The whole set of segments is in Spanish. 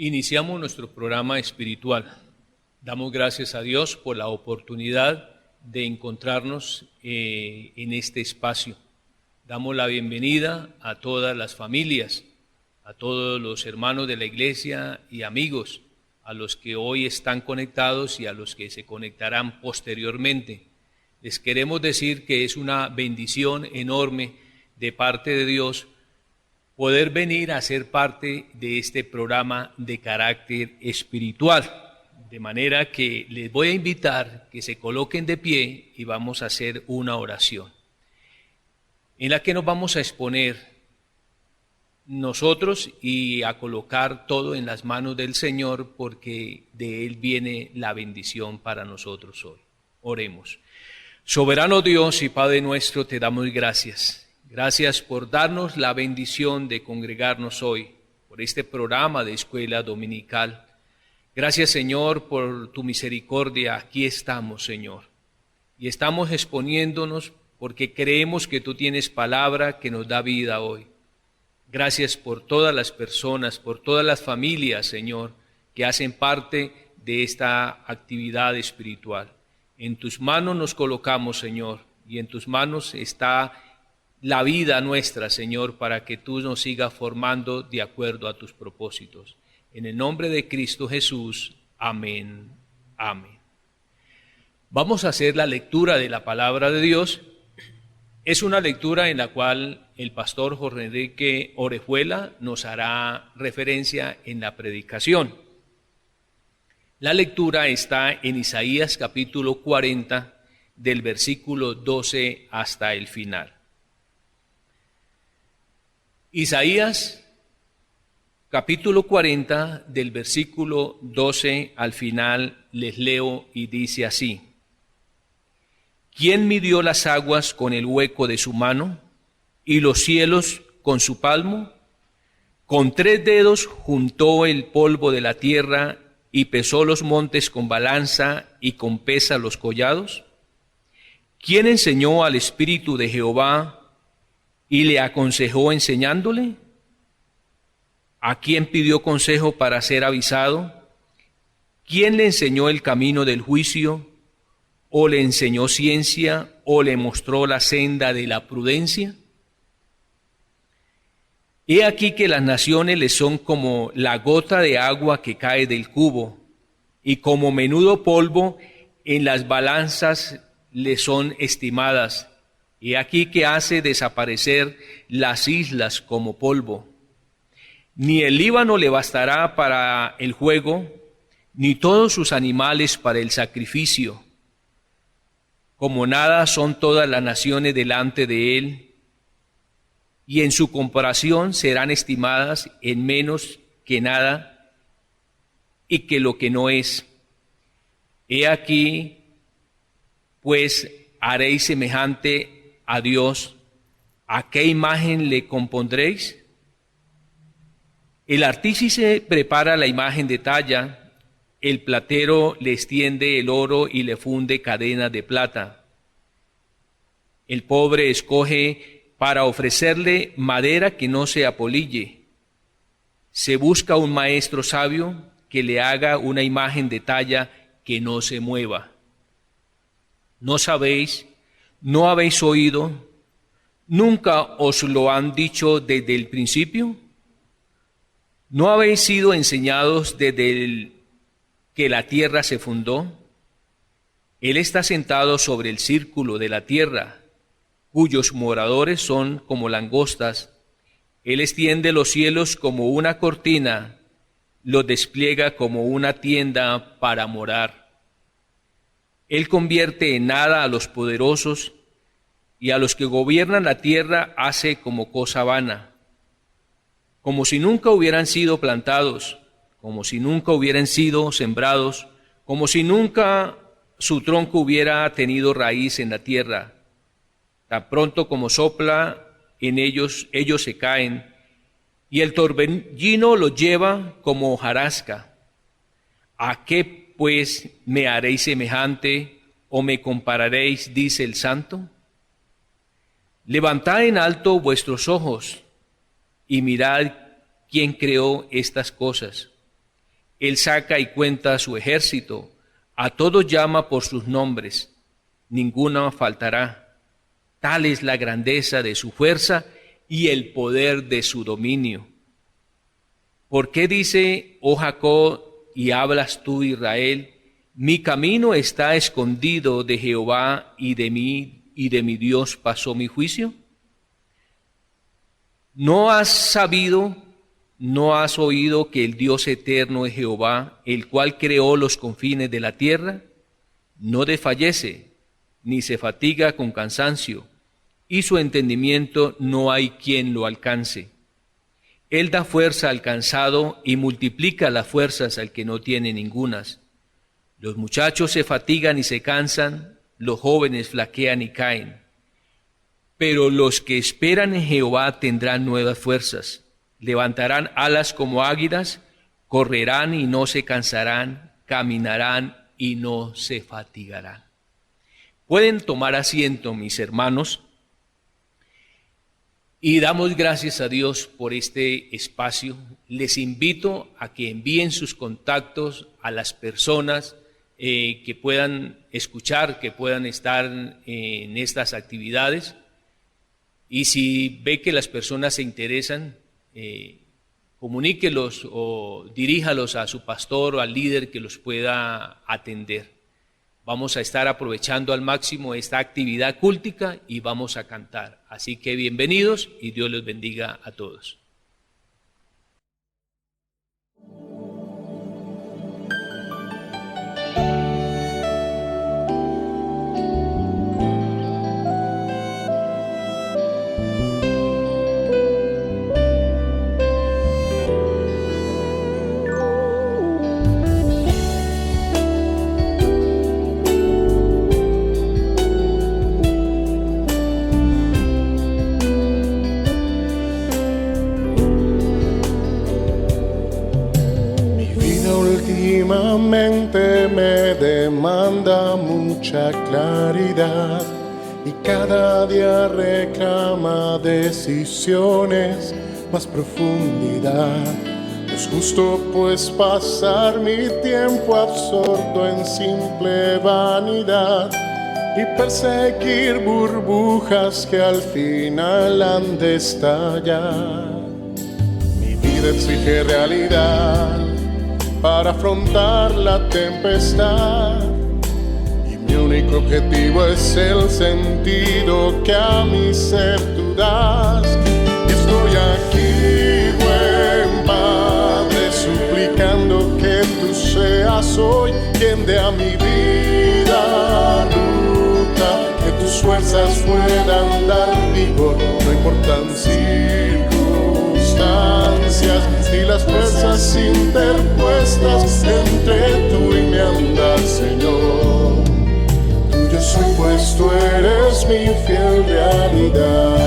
Iniciamos nuestro programa espiritual. Damos gracias a Dios por la oportunidad de encontrarnos en este espacio. Damos la bienvenida a todas las familias, a todos los hermanos de la iglesia y amigos, a los que hoy están conectados y a los que se conectarán posteriormente. Les queremos decir que es una bendición enorme de parte de Dios poder venir a ser parte de este programa de carácter espiritual. De manera que les voy a invitar que se coloquen de pie y vamos a hacer una oración, en la que nos vamos a exponer nosotros y a colocar todo en las manos del Señor, porque de Él viene la bendición para nosotros hoy. Oremos. Soberano Dios y Padre nuestro, te damos gracias. Gracias por darnos la bendición de congregarnos hoy, por este programa de escuela dominical. Gracias, Señor, por tu misericordia. Aquí estamos, Señor, y estamos exponiéndonos porque creemos que tú tienes palabra que nos da vida hoy. Gracias por todas las personas, por todas las familias, Señor, que hacen parte de esta actividad espiritual. En tus manos nos colocamos, Señor, y en tus manos está la vida nuestra, Señor, para que tú nos sigas formando de acuerdo a tus propósitos. En el nombre de Cristo Jesús, amén, amén. Vamos a hacer la lectura de la palabra de Dios. Es una lectura en la cual el pastor Jorge Enrique Orejuela nos hará referencia en la predicación. La lectura está en Isaías capítulo 40, del versículo 12 hasta el final. Isaías capítulo 40, del versículo 12 al final, les leo y dice así: ¿Quién midió las aguas con el hueco de su mano y los cielos con su palmo? Con 3 dedos juntó el polvo de la tierra y pesó los montes con balanza y con pesa los collados. ¿Quién enseñó al Espíritu de Jehová y le aconsejó enseñándole? ¿A quién pidió consejo para ser avisado? ¿Quién le enseñó el camino del juicio? ¿O le enseñó ciencia? ¿O le mostró la senda de la prudencia? He aquí que las naciones le son como la gota de agua que cae del cubo, y como menudo polvo en las balanzas le son estimadas. He aquí que hace desaparecer las islas como polvo. Ni el Líbano le bastará para el juego, ni todos sus animales para el sacrificio. Como nada son todas las naciones delante de él, y en su comparación serán estimadas en menos que nada y que lo que no es. He aquí, pues haréis semejante a Dios. ¿A qué imagen le compondréis? El artífice prepara la imagen de talla, el platero le extiende el oro y le funde cadenas de plata. El pobre escoge para ofrecerle madera que no se apolille. Se busca un maestro sabio que le haga una imagen de talla que no se mueva. ¿No sabéis? ¿No habéis oído? ¿Nunca os lo han dicho desde el principio? ¿No habéis sido enseñados desde que la tierra se fundó? Él está sentado sobre el círculo de la tierra, cuyos moradores son como langostas. Él extiende los cielos como una cortina, los despliega como una tienda para morar. Él convierte en nada a los poderosos, y a los que gobiernan la tierra hace como cosa vana, como si nunca hubieran sido plantados, como si nunca hubieran sido sembrados, como si nunca su tronco hubiera tenido raíz en la tierra. Tan pronto como sopla en ellos se caen, y el torbellino los lleva como hojarasca. ¿A qué pues me haréis semejante o me compararéis? Dice el Santo. Levantad en alto vuestros ojos y mirad quién creó estas cosas. Él saca y cuenta su ejército, a todos llama por sus nombres, ninguno faltará. Tal es la grandeza de su fuerza y el poder de su dominio. ¿Por qué dice, oh Jacob, y hablas tú, Israel? Mi camino está escondido de Jehová, y de mi Dios pasó mi juicio. ¿No has sabido, no has oído que el Dios eterno es Jehová, el cual creó los confines de la tierra? No desfallece, ni se fatiga con cansancio, y su entendimiento no hay quien lo alcance. Él da fuerza al cansado y multiplica las fuerzas al que no tiene ningunas. Los muchachos se fatigan y se cansan, los jóvenes flaquean y caen. Pero los que esperan en Jehová tendrán nuevas fuerzas, levantarán alas como águilas, correrán y no se cansarán, caminarán y no se fatigarán. Pueden tomar asiento, mis hermanos, y damos gracias a Dios por este espacio. Les invito a que envíen sus contactos a las personas que puedan escuchar, que puedan estar en estas actividades. Y si ve que las personas se interesan, comuníquelos o diríjalos a su pastor o al líder que los pueda atender. Vamos a estar aprovechando al máximo esta actividad cúltica y vamos a cantar. Así que bienvenidos y Dios los bendiga a todos. Últimamente me demanda mucha claridad y cada día reclama decisiones, más profundidad. No es justo pues pasar mi tiempo absorto en simple vanidad y perseguir burbujas que al final han de estallar. Mi vida exige realidad para afrontar la tempestad, y mi único objetivo es el sentido que a mi ser tú das. Estoy aquí, buen Padre, suplicando que tú seas hoy quien dé a mi vida ruta, que tus fuerzas puedan dar vigor, no importan circunstancias y las fuerzas interpuestas entre tú y mi andar, Señor. Tuyo soy, pues tú eres mi fiel realidad.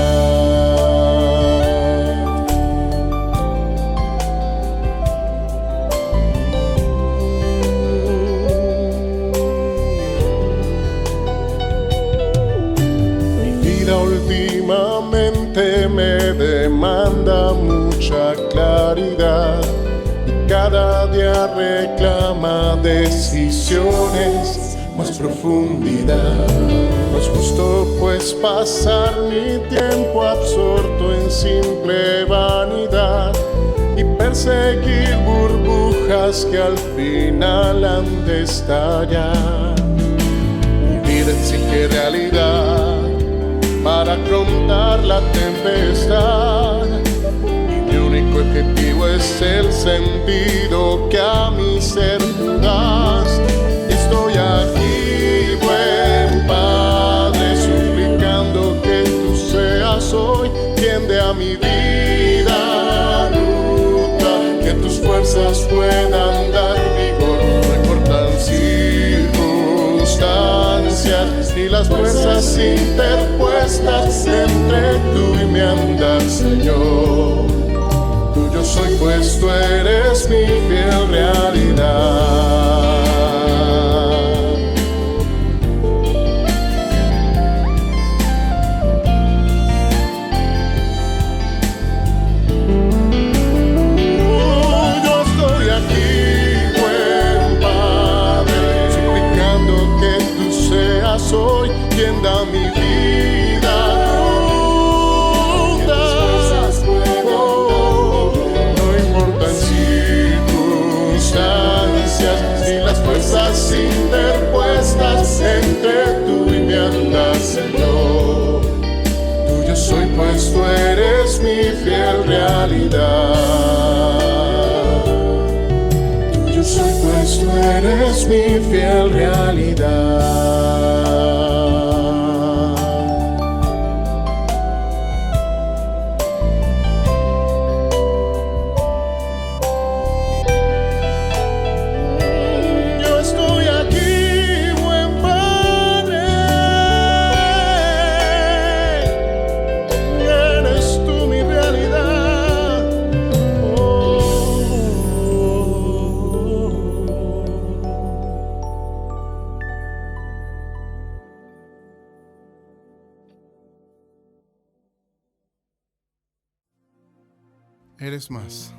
Mi vida últimamente me demanda mucha claridad y cada día reclama decisiones, más profundidad. No es justo pues pasar mi tiempo absorto en simple vanidad y perseguir burbujas que al final han de estallar. Mi vida exige realidad para afrontar la tempestad, y mi único objetivo es el sentido que a mi ser tú das. Estoy aquí, buen Padre, suplicando que tú seas hoy quien dé a mi vida ruta, que tus fuerzas puedan dar vigor, no importan circunstancias ni las fuerzas interpuestas entre tú y mi andar, Señor. Tuyo soy, pues tú eres mi fiel realidad. Yo estoy aquí, realidad. Tuyo soy, pues tú eres mi fiel realidad. Eres más.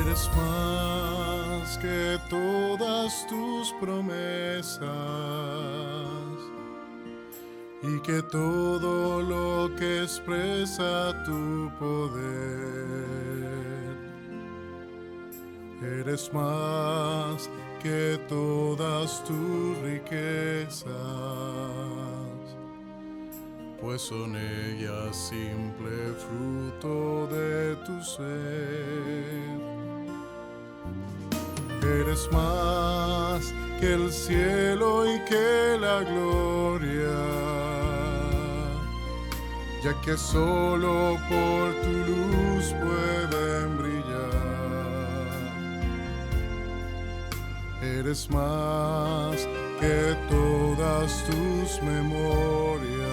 Eres más que todas tus promesas y que todo lo que expresa tu poder. Eres más que todas tus riquezas, pues son ellas simple fruto de tu ser. Eres más que el cielo y que la gloria, ya que solo por tu luz pueden brillar. Eres más que todas tus memorias,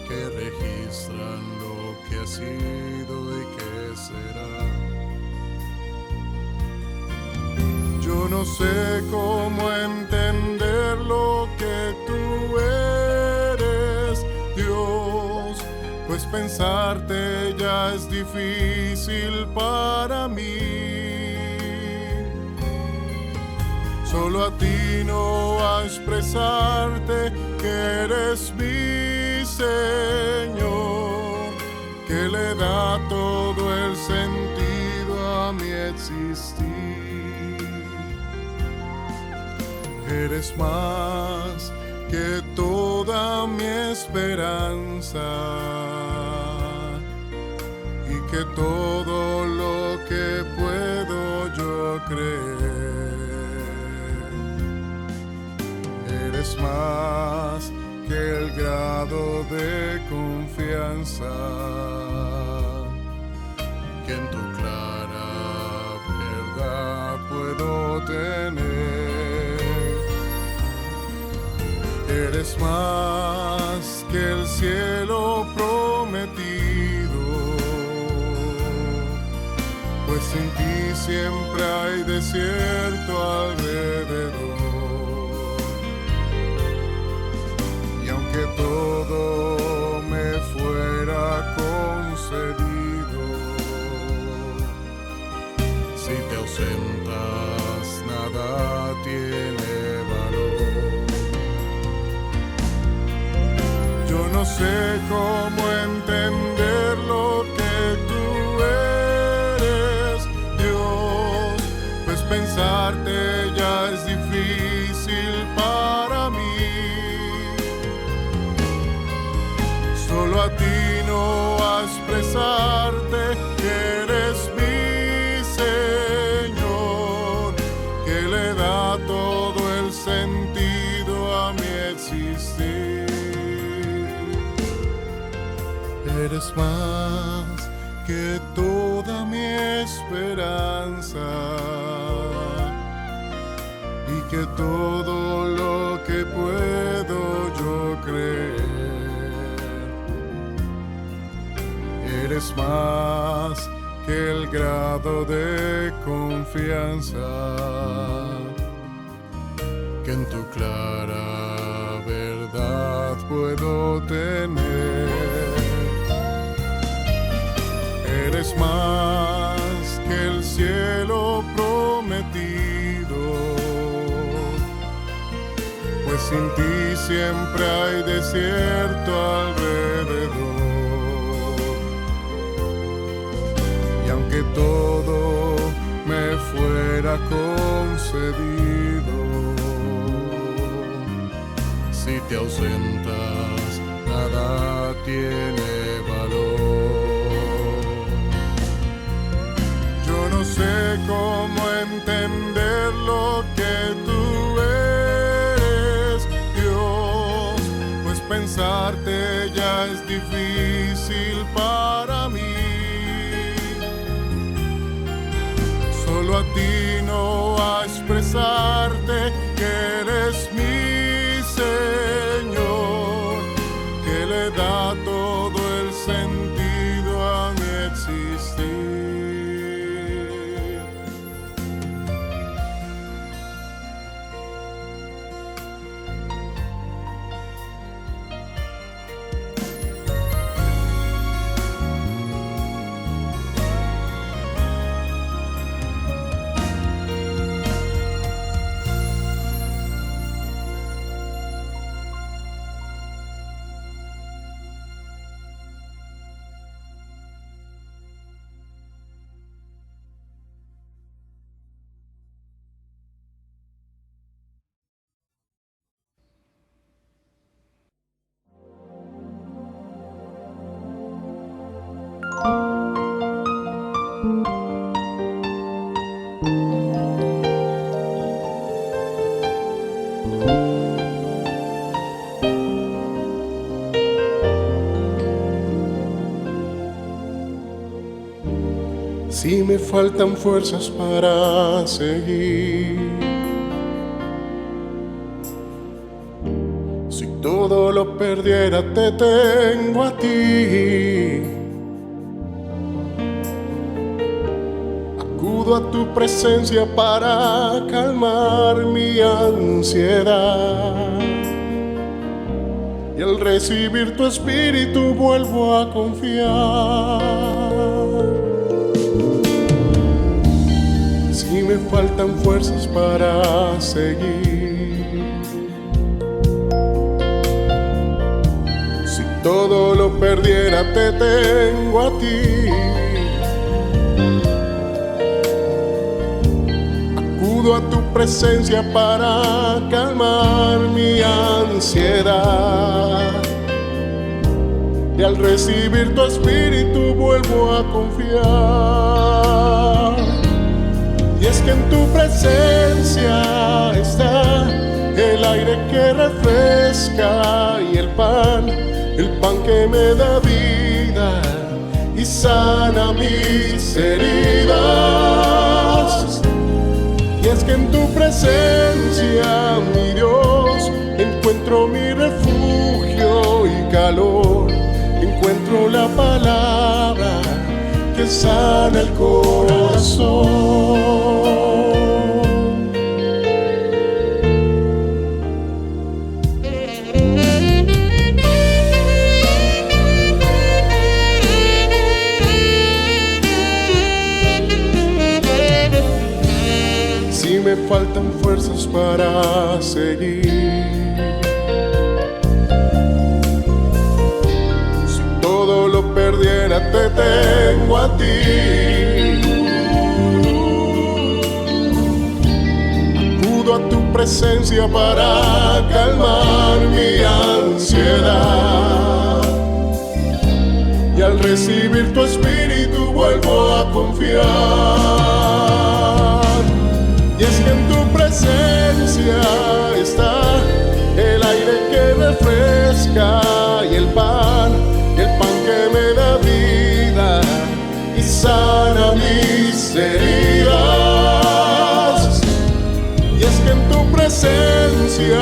que registran lo que ha sido y que será. Yo no sé cómo entender lo que tú eres, Dios, pues pensarte ya es difícil para mí. Solo atino a expresarte que eres mi Señor, que le da todo el sentido a mi existir. Eres más que toda mi esperanza y que todo lo que puedo yo creer. Eres más que el grado de confianza que en tu clara verdad puedo tener. Eres más que el cielo prometido, pues sin ti siempre hay desierto alrededor. Y aunque todo me fuera concedido, si te ausentas nada tiene valor. Yo no sé cómo entender lo que tú eres, Dios, pues pensarte ya es difícil para mí. Solo atino a expresarte que eres mi Señor, que le da todo el sentido a mi existir. Eres más que toda mi esperanza y que todo lo que puedo yo creer. Eres más que el grado de confianza que en tu clara verdad puedo tener. eres más que el cielo prometido, pues sin ti siempre hay desierto alrededor. Y aunque todo me fuera concedido, si te ausentas, nada tiene valor. Yo no sé cómo entender lo que tú eres, Dios, pues pensarte ya es difícil para mí. Solo a ti no a expresarte que eres mi Señor, que le da todo el sentido a mi existir. Si me faltan fuerzas para seguir, si todo lo perdiera, te tengo a ti. Acudo a tu presencia para calmar mi ansiedad, y al recibir tu espíritu vuelvo a confiar. Si me faltan fuerzas para seguir, si todo lo perdiera, te tengo a ti. Acudo a tu presencia para calmar mi ansiedad, y al recibir tu espíritu vuelvo a confiar. Y es que en tu presencia está el aire que refresca y el pan que me da vida y sana mis heridas. Y es que en tu presencia, mi Dios, encuentro mi refugio y calor, encuentro la palabra que sana el corazón. Si me faltan fuerzas para seguir, si todo lo perdiera, te tengo a ti. Acudo a tu presencia para calmar mi ansiedad, y al recibir tu espíritu vuelvo a confiar. Y es que en tu presencia está el aire que refresca y el pan que me da vida y sana mis heridas. Y es que en tu presencia,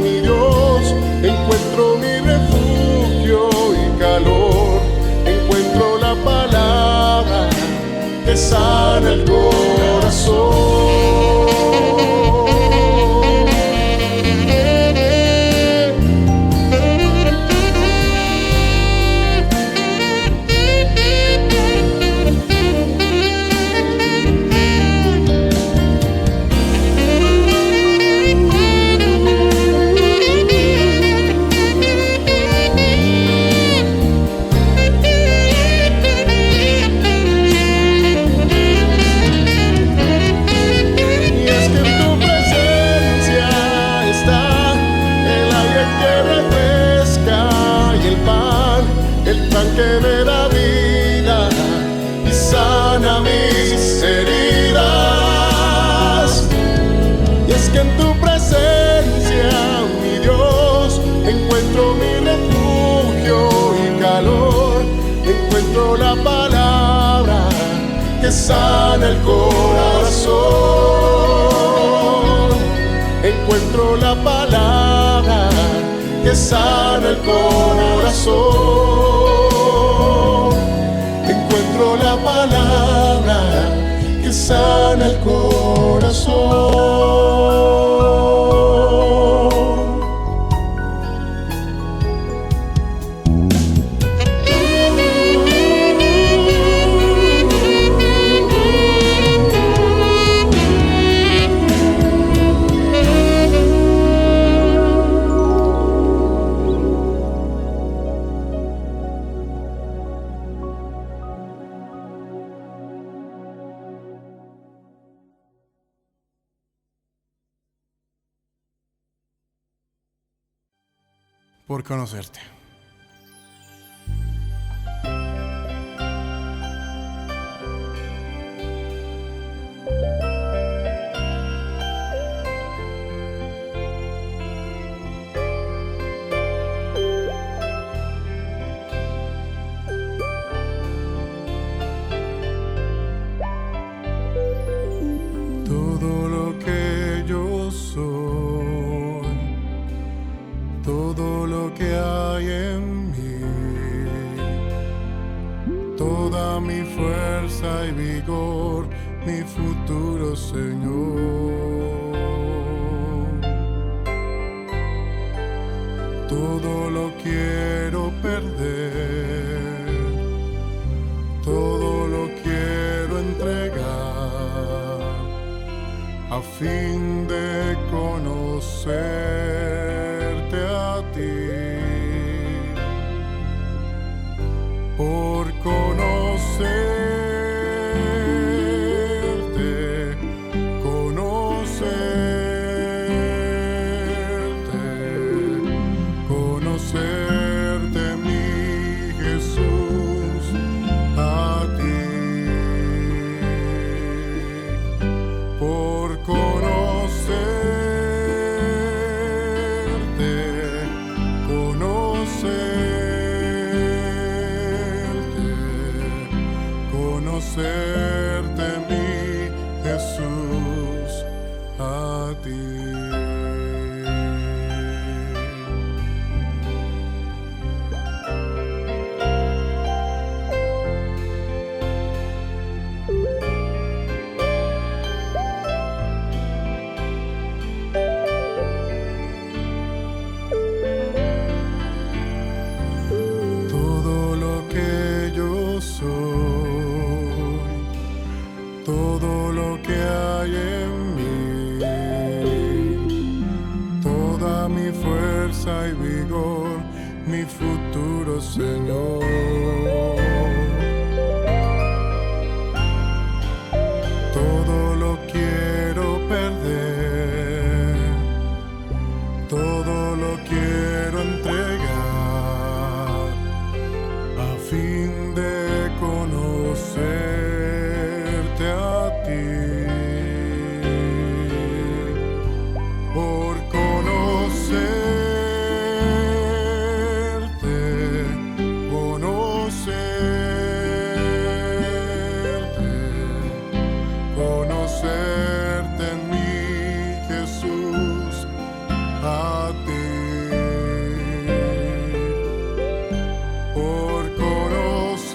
mi Dios, encuentro mi refugio y calor, encuentro la palabra que sana el corazón. mis heridas. Y es que en tu presencia, mi Dios, encuentro mi refugio y calor. Encuentro la palabra que sana el corazón. Encuentro la palabra que sana el corazón. Encuentro la palabra que sana el corazón. Por conocerte. Todo lo que yo soy, todo lo que hay en mí, toda mi fuerza y vigor, mi futuro Señor. Todo lo quiero perder, todo lo quiero entregar, a fin de conocerte a ti. Por conocerte, conocerte mi Jesús, a ti. Por conocerte, conocerte mi Jesús, a ti. Todo lo que yo soy, todo lo que hay en mí, toda mi fuerza y vigor, mi futuro Señor. Todo lo quiero perder, todo lo quiero entregar, a fin de conocerte a ti. Por conocerte, conocerte mi Jesús, a ti. Por conocerte,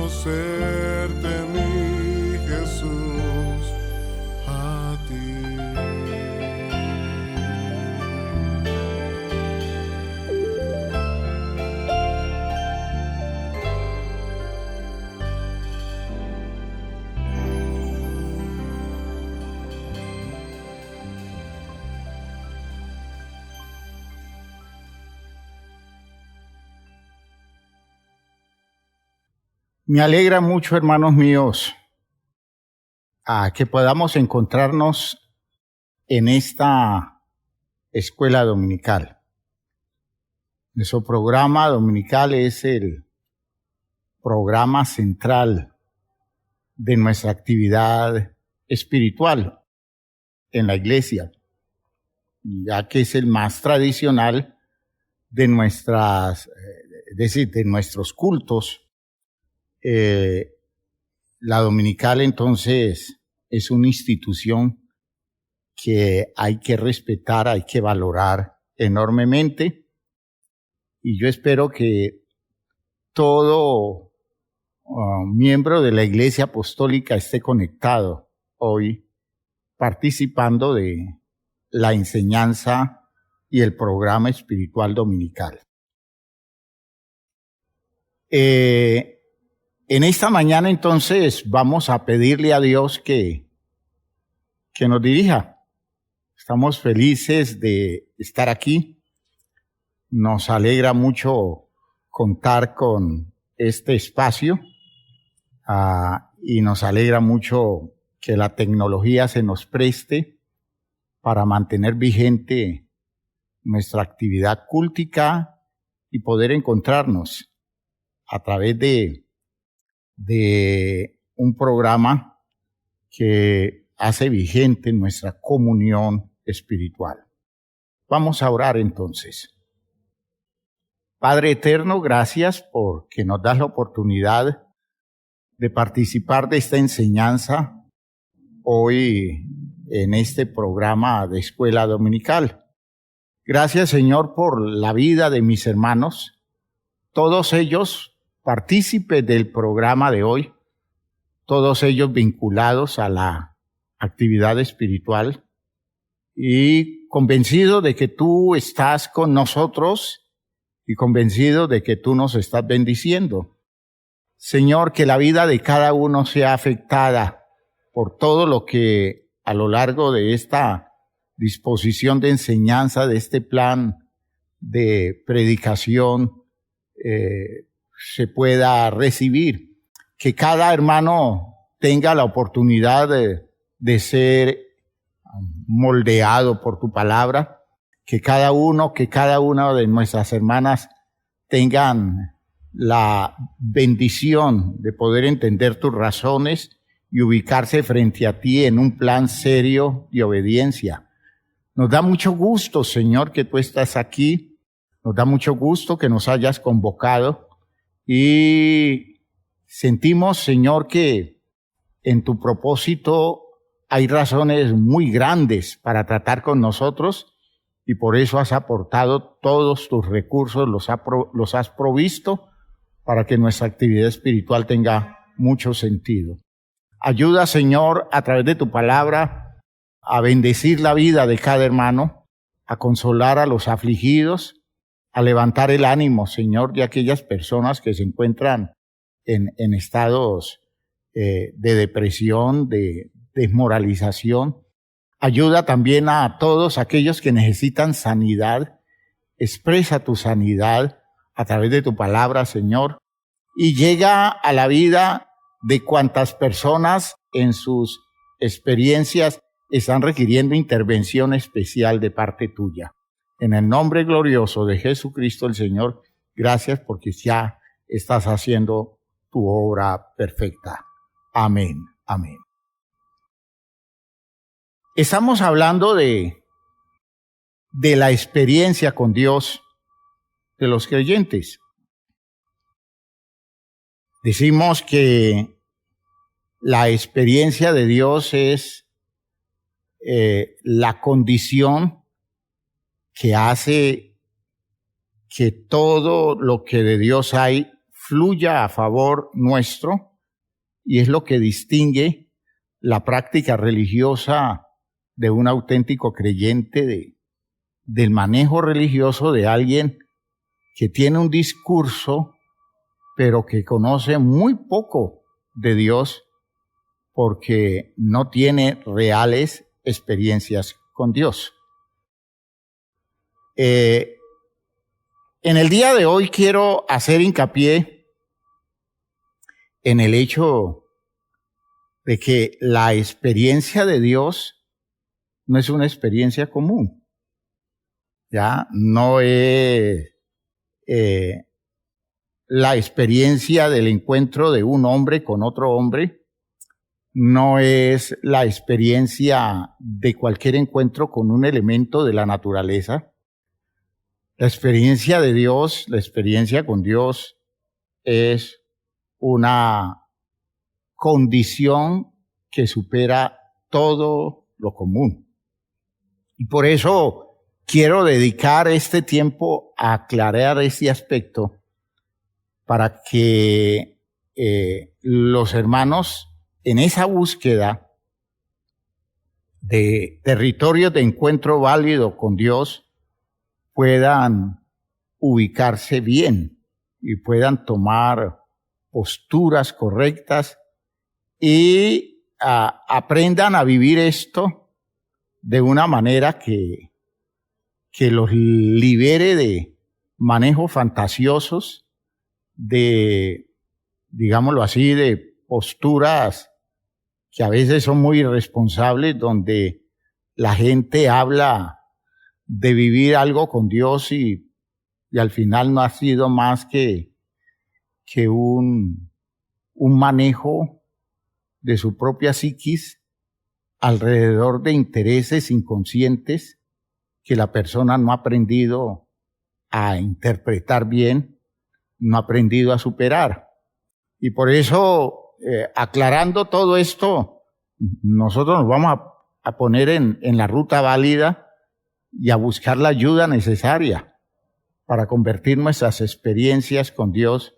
conocerte, mi Jesús, a ti. Me alegra mucho, hermanos míos, que podamos encontrarnos en esta escuela dominical. Nuestro programa dominical es el programa central de nuestra actividad espiritual en la iglesia, ya que es el más tradicional de nuestros cultos. La dominical, entonces, es una institución que hay que respetar, hay que valorar enormemente, y yo espero que todo miembro de la Iglesia Apostólica esté conectado hoy, participando de la enseñanza y el programa espiritual dominical. En esta mañana, entonces, vamos a pedirle a Dios que nos dirija. Estamos felices de estar aquí. Nos alegra mucho contar con este espacio y nos alegra mucho que la tecnología se nos preste para mantener vigente nuestra actividad cúltica y poder encontrarnos a través de un programa que hace vigente nuestra comunión espiritual. Vamos a orar entonces. Padre eterno, gracias porque nos das la oportunidad de participar de esta enseñanza hoy en este programa de escuela dominical. Gracias, Señor, por la vida de mis hermanos, todos ellos partícipes del programa de hoy, todos ellos vinculados a la actividad espiritual y convencido de que tú estás con nosotros y convencido de que tú nos estás bendiciendo. Señor, que la vida de cada uno sea afectada por todo lo que a lo largo de esta disposición de enseñanza, de este plan de predicación, se pueda recibir, que cada hermano tenga la oportunidad de ser moldeado por tu palabra, que cada una de nuestras hermanas tengan la bendición de poder entender tus razones y ubicarse frente a ti en un plan serio de obediencia. Nos da mucho gusto, Señor, que tú estás aquí, nos da mucho gusto que nos hayas convocado. Y sentimos, Señor, que en tu propósito hay razones muy grandes para tratar con nosotros y por eso has aportado todos tus recursos, los has provisto para que nuestra actividad espiritual tenga mucho sentido. Ayuda, Señor, a través de tu palabra a bendecir la vida de cada hermano, a consolar a los afligidos, a levantar el ánimo, Señor, de aquellas personas que se encuentran en estados de depresión, de desmoralización. Ayuda también a todos aquellos que necesitan sanidad. Expresa tu sanidad a través de tu palabra, Señor, y llega a la vida de cuantas personas en sus experiencias están requiriendo intervención especial de parte tuya. En el nombre glorioso de Jesucristo el Señor, gracias porque ya estás haciendo tu obra perfecta. Amén, amén. Estamos hablando de la experiencia con Dios de los creyentes. Decimos que la experiencia de Dios es la condición que hace que todo lo que de Dios hay fluya a favor nuestro, y es lo que distingue la práctica religiosa de un auténtico creyente, del manejo religioso de alguien que tiene un discurso, pero que conoce muy poco de Dios porque no tiene reales experiencias con Dios. En el día de hoy quiero hacer hincapié en el hecho de que la experiencia de Dios no es una experiencia común. Ya no es la experiencia del encuentro de un hombre con otro hombre, no es la experiencia de cualquier encuentro con un elemento de la naturaleza. La experiencia de Dios, la experiencia con Dios es una condición que supera todo lo común. Y por eso quiero dedicar este tiempo a aclarar este aspecto para que los hermanos en esa búsqueda de territorios de encuentro válido con Dios puedan ubicarse bien y puedan tomar posturas correctas y aprendan a vivir esto de una manera que los libere de manejos fantasiosos, de, digámoslo así, de posturas que a veces son muy irresponsables, donde la gente habla de vivir algo con Dios y al final no ha sido más que un manejo de su propia psiquis alrededor de intereses inconscientes que la persona no ha aprendido a interpretar bien, no ha aprendido a superar. Y por eso, aclarando todo esto, nosotros nos vamos a poner en la ruta válida y a buscar la ayuda necesaria para convertir nuestras experiencias con Dios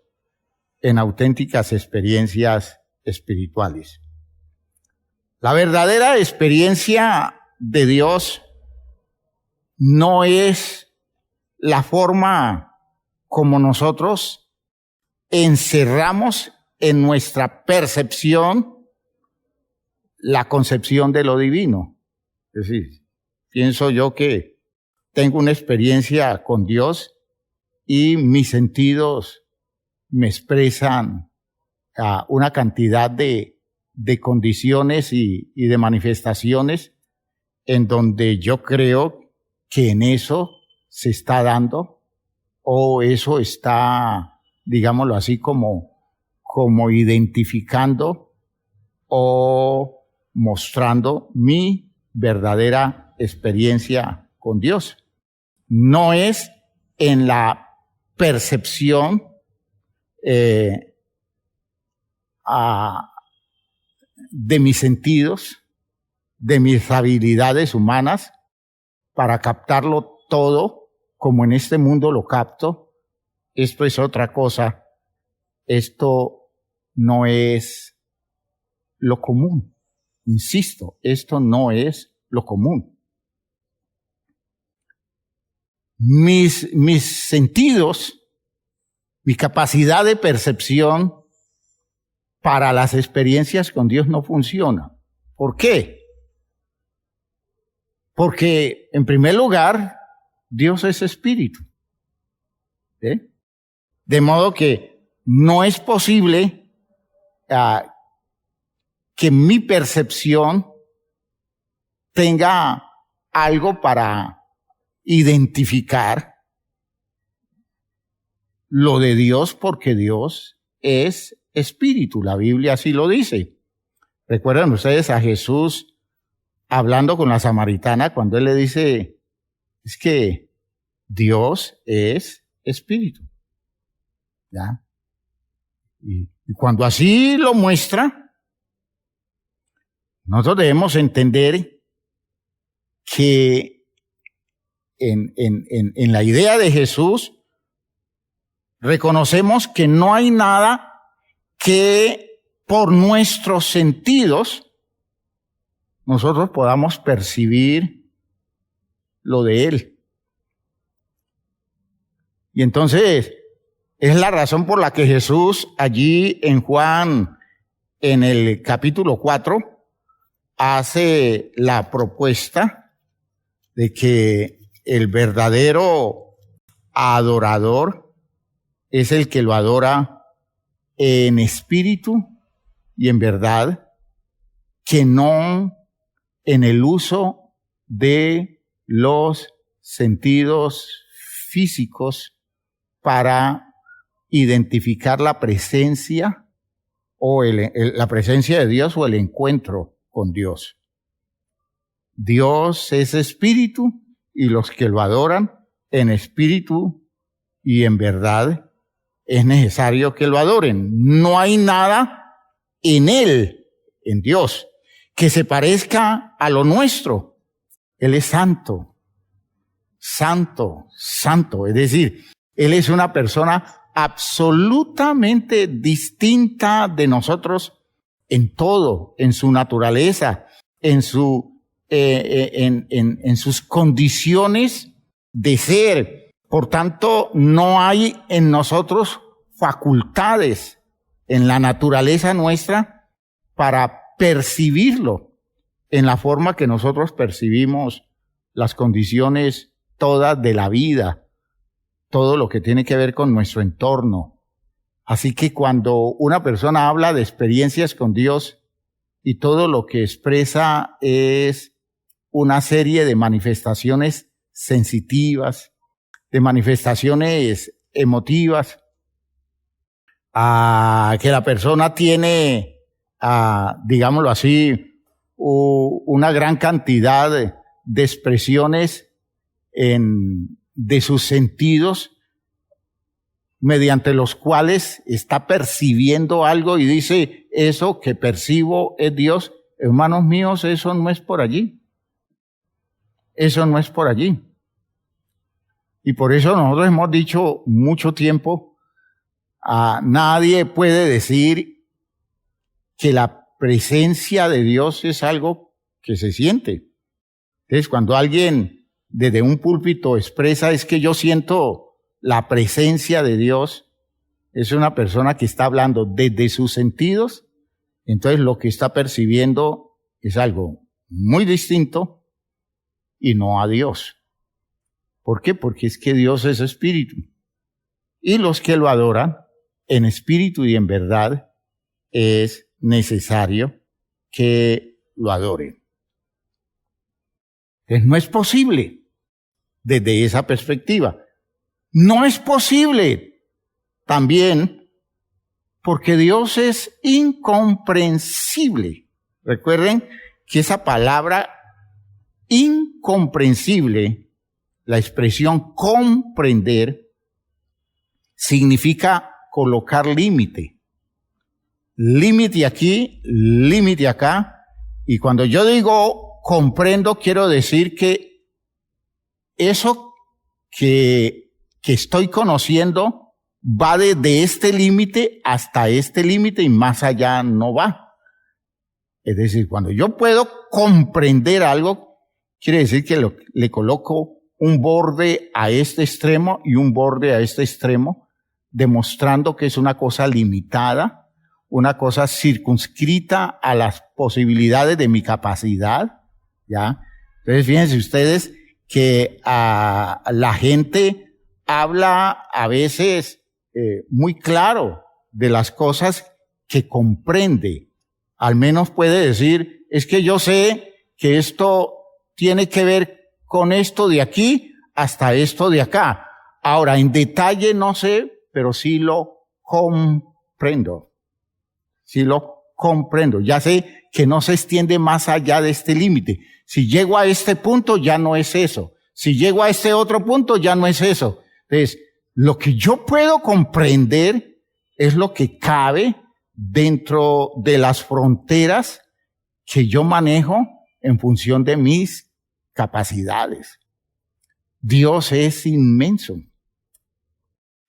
en auténticas experiencias espirituales. La verdadera experiencia de Dios no es la forma como nosotros encerramos en nuestra percepción la concepción de lo divino. Es decir, pienso yo que tengo una experiencia con Dios y mis sentidos me expresan una cantidad de condiciones y de manifestaciones en donde yo creo que en eso se está dando o eso está, digámoslo así, como identificando o mostrando mi verdadera experiencia con Dios. No es en la percepción de mis sentidos, de mis habilidades humanas para captarlo todo como en este mundo lo capto. Esto es otra cosa. Esto no es lo común. Insisto, esto no es lo común. Mis sentidos, mi capacidad de percepción para las experiencias con Dios no funciona. ¿Por qué? Porque, en primer lugar, Dios es espíritu. ¿Sí? De modo que no es posible que mi percepción tenga algo para identificar lo de Dios, porque Dios es espíritu. La Biblia así lo dice. ¿Recuerdan ustedes a Jesús hablando con la samaritana cuando él le dice, es que Dios es espíritu? ¿Ya? Y cuando así lo muestra, nosotros debemos entender que en la idea de Jesús, Reconocemos que no hay nada que por nuestros sentidos nosotros podamos percibir lo de Él. Y entonces es la razón por la que Jesús allí en Juan, en el capítulo 4, hace la propuesta de que el verdadero adorador es el que lo adora en espíritu y en verdad, que no en el uso de los sentidos físicos para identificar la presencia o la presencia de Dios o el encuentro con Dios. Dios es espíritu y los que lo adoran en espíritu y en verdad es necesario que lo adoren. No hay nada en Él, en Dios, que se parezca a lo nuestro. Él es santo, santo, santo. Es decir, Él es una persona absolutamente distinta de nosotros en todo, en su naturaleza, en sus condiciones de ser. Por tanto, no hay en nosotros facultades en la naturaleza nuestra para percibirlo en la forma que nosotros percibimos las condiciones todas de la vida, todo lo que tiene que ver con nuestro entorno. Así que cuando una persona habla de experiencias con Dios y todo lo que expresa es una serie de manifestaciones sensitivas, de manifestaciones emotivas, que la persona tiene, digámoslo así, una gran cantidad de expresiones de sus sentidos mediante los cuales está percibiendo algo y dice, eso que percibo es Dios. Hermanos míos, eso no es por allí. Eso no es por allí. Y por eso nosotros hemos dicho mucho tiempo, nadie puede decir que la presencia de Dios es algo que se siente. Entonces, cuando alguien desde un púlpito expresa es que yo siento la presencia de Dios, es una persona que está hablando desde sus sentidos, entonces lo que está percibiendo es algo muy distinto y no a Dios. ¿Por qué? Porque es que Dios es espíritu. Y los que lo adoran en espíritu y en verdad es necesario que lo adoren. Entonces no es posible desde esa perspectiva. No es posible también porque Dios es incomprensible. Recuerden que esa palabra incomprensible, la expresión comprender, significa colocar límite. Límite aquí, límite acá. Y cuando yo digo comprendo, quiero decir que eso que estoy conociendo va desde este límite hasta este límite y más allá no va. Es decir, cuando yo puedo comprender algo, quiere decir que le coloco un borde a este extremo y un borde a este extremo, demostrando que es una cosa limitada, una cosa circunscrita a las posibilidades de mi capacidad, ¿ya? Entonces, fíjense ustedes que la gente habla a veces muy claro de las cosas que comprende. Al menos puede decir, es que yo sé que esto tiene que ver con esto de aquí hasta esto de acá. Ahora, en detalle no sé, pero sí lo comprendo. Sí lo comprendo. Ya sé que no se extiende más allá de este límite. Si llego a este punto, ya no es eso. Si llego a este otro punto, ya no es eso. Entonces, lo que yo puedo comprender es lo que cabe dentro de las fronteras que yo manejo en función de mis capacidades. Dios es inmenso.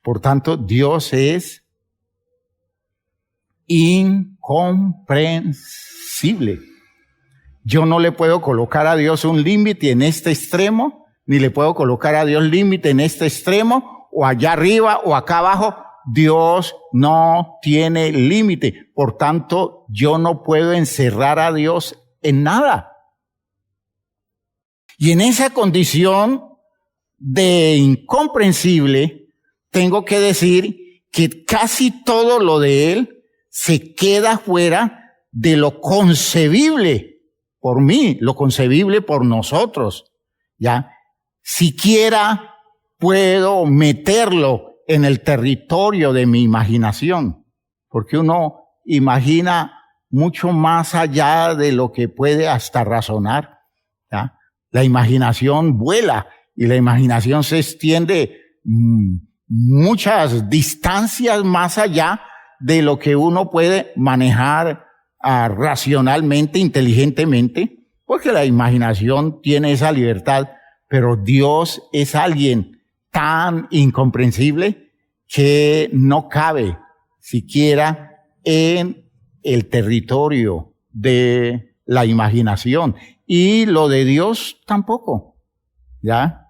Por tanto, Dios es incomprensible. Yo no le puedo colocar a Dios un límite en este extremo, ni le puedo colocar a Dios límite en este extremo, o allá arriba, o acá abajo. Dios no tiene límite. Por tanto, yo no puedo encerrar a Dios en nada. Y en esa condición de incomprensible, tengo que decir que casi todo lo de Él se queda fuera de lo concebible por mí, lo concebible por nosotros, ¿ya? Siquiera puedo meterlo en el territorio de mi imaginación, porque uno imagina mucho más allá de lo que puede hasta razonar, ¿ya? La imaginación vuela y la imaginación se extiende muchas distancias más allá de lo que uno puede manejar racionalmente, inteligentemente, porque la imaginación tiene esa libertad, pero Dios es alguien tan incomprensible que no cabe siquiera en el territorio de la imaginación. Y lo de Dios tampoco, ¿ya?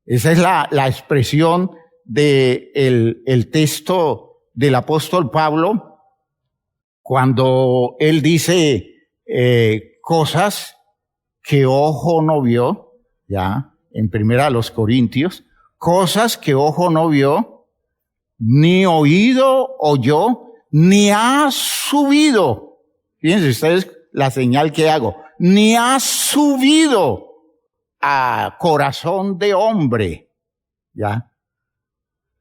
Esa es la expresión de el texto del apóstol Pablo, cuando él dice cosas que ojo no vio, ¿ya? En primera a los Corintios, cosas que ojo no vio, ni oído oyó, ni ha subido. Fíjense ustedes la señal que hago. Ni ha subido a corazón de hombre. ¿Ya?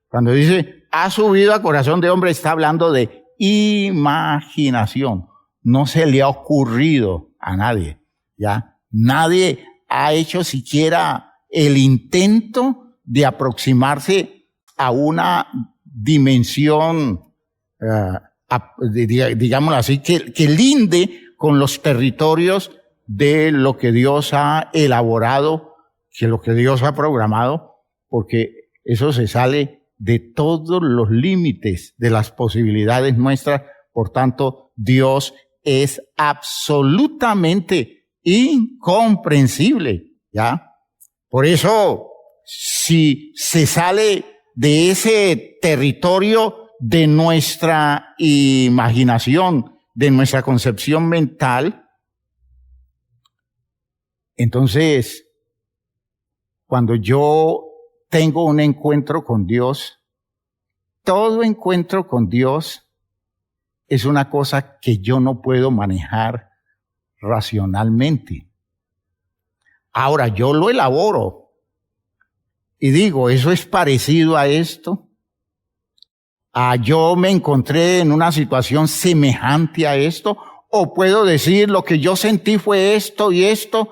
Cuando dice ha subido a corazón de hombre, está hablando de imaginación. No se le ha ocurrido a nadie. ¿Ya? Nadie ha hecho siquiera el intento de aproximarse a una dimensión, digámoslo así, que linde con los territorios de lo que Dios ha elaborado, que lo que Dios ha programado, porque eso se sale de todos los límites de las posibilidades nuestras. Por tanto, Dios es absolutamente incomprensible, ¿ya? Por eso, si se sale de ese territorio de nuestra imaginación, de nuestra concepción mental, entonces, cuando yo tengo un encuentro con Dios, todo encuentro con Dios es una cosa que yo no puedo manejar racionalmente. Ahora, yo lo elaboro y digo, ¿eso es parecido a esto? Yo me encontré en una situación semejante a esto, o puedo decir, lo que yo sentí fue esto y esto,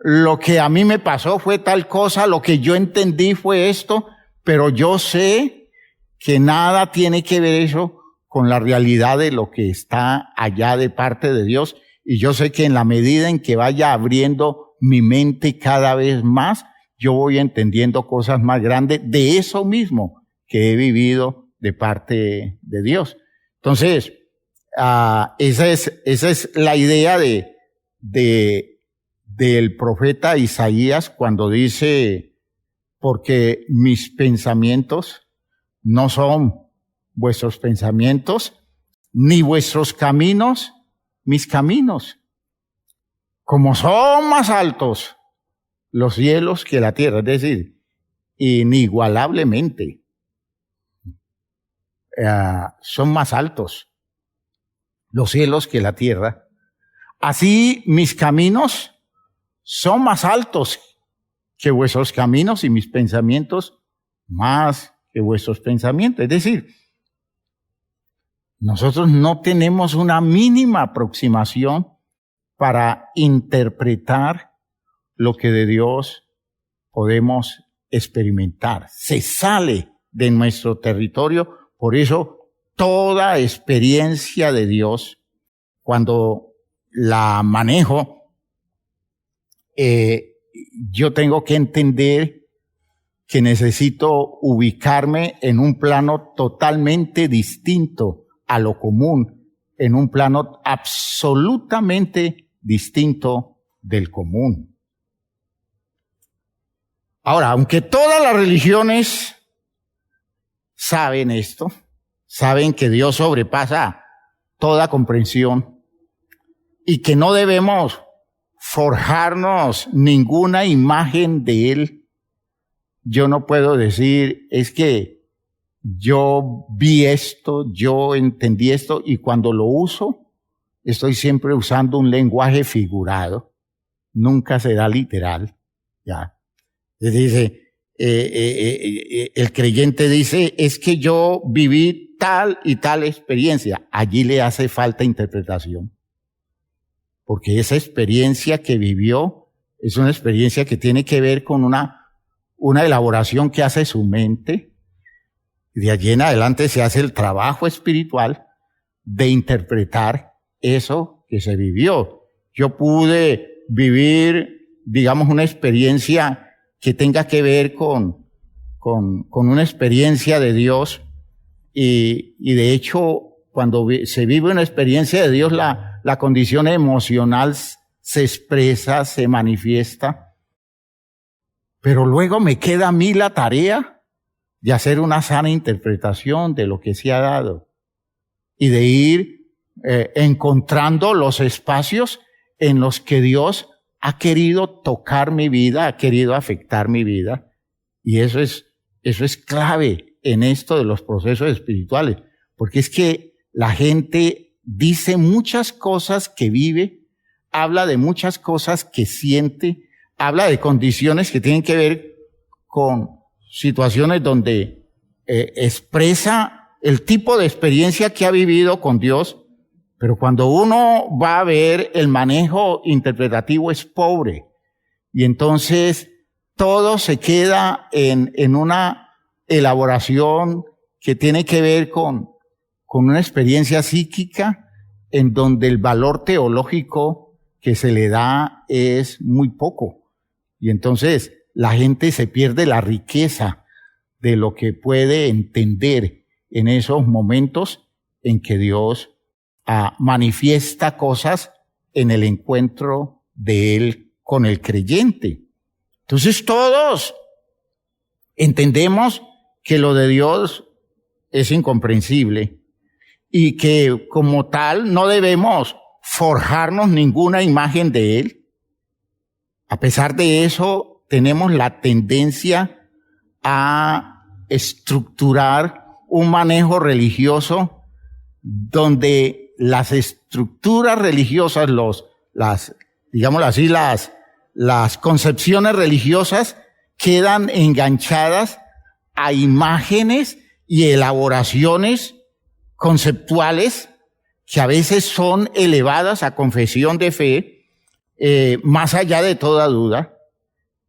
lo que a mí me pasó fue tal cosa, lo que yo entendí fue esto, pero yo sé que nada tiene que ver eso con la realidad de lo que está allá de parte de Dios. Y yo sé que en la medida en que vaya abriendo mi mente cada vez más, yo voy entendiendo cosas más grandes de eso mismo que he vivido de parte de Dios. Entonces, esa es la idea del profeta Isaías cuando dice, porque mis pensamientos no son vuestros pensamientos, ni vuestros caminos mis caminos. Como son más altos los cielos que la tierra, es decir, inigualablemente son más altos los cielos que la tierra. Así mis caminos son más altos que vuestros caminos y mis pensamientos más que vuestros pensamientos. Es decir, nosotros no tenemos una mínima aproximación para interpretar lo que de Dios podemos experimentar. Se sale de nuestro territorio. Por eso, toda experiencia de Dios, cuando la manejo, yo tengo que entender que necesito ubicarme en un plano totalmente distinto a lo común, en un plano absolutamente distinto del común. Ahora, aunque todas las religiones saben esto, saben que Dios sobrepasa toda comprensión y que no debemos forjarnos ninguna imagen de Él, yo no puedo decir, es que yo vi esto, yo entendí esto, y cuando lo uso, estoy siempre usando un lenguaje figurado, nunca será literal, ¿ya? Dice, el creyente dice, es que yo viví tal y tal experiencia, allí le hace falta interpretación, porque esa experiencia que vivió es una experiencia que tiene que ver con una elaboración que hace su mente, y de allí en adelante se hace el trabajo espiritual de interpretar eso que se vivió. Yo pude vivir, digamos, una experiencia que tenga que ver con una experiencia de Dios, y de hecho, cuando se vive una experiencia de Dios, la condición emocional se expresa, se manifiesta. Pero luego me queda a mí la tarea de hacer una sana interpretación de lo que se ha dado y de ir encontrando los espacios en los que Dios ha querido tocar mi vida, ha querido afectar mi vida. Y eso es clave en esto de los procesos espirituales, porque es que la gente dice muchas cosas que vive, habla de muchas cosas que siente, habla de condiciones que tienen que ver con situaciones donde expresa el tipo de experiencia que ha vivido con Dios, pero cuando uno va a ver el manejo interpretativo es pobre, y entonces todo se queda en una elaboración que tiene que ver con una experiencia psíquica en donde el valor teológico que se le da es muy poco. Y entonces la gente se pierde la riqueza de lo que puede entender en esos momentos en que Dios manifiesta cosas en el encuentro de Él con el creyente. Entonces todos entendemos que lo de Dios es incomprensible y que como tal no debemos forjarnos ninguna imagen de Él. A pesar de eso, tenemos la tendencia a estructurar un manejo religioso donde las estructuras religiosas, digámoslo así, las concepciones religiosas quedan enganchadas a imágenes y elaboraciones conceptuales que a veces son elevadas a confesión de fe, más allá de toda duda,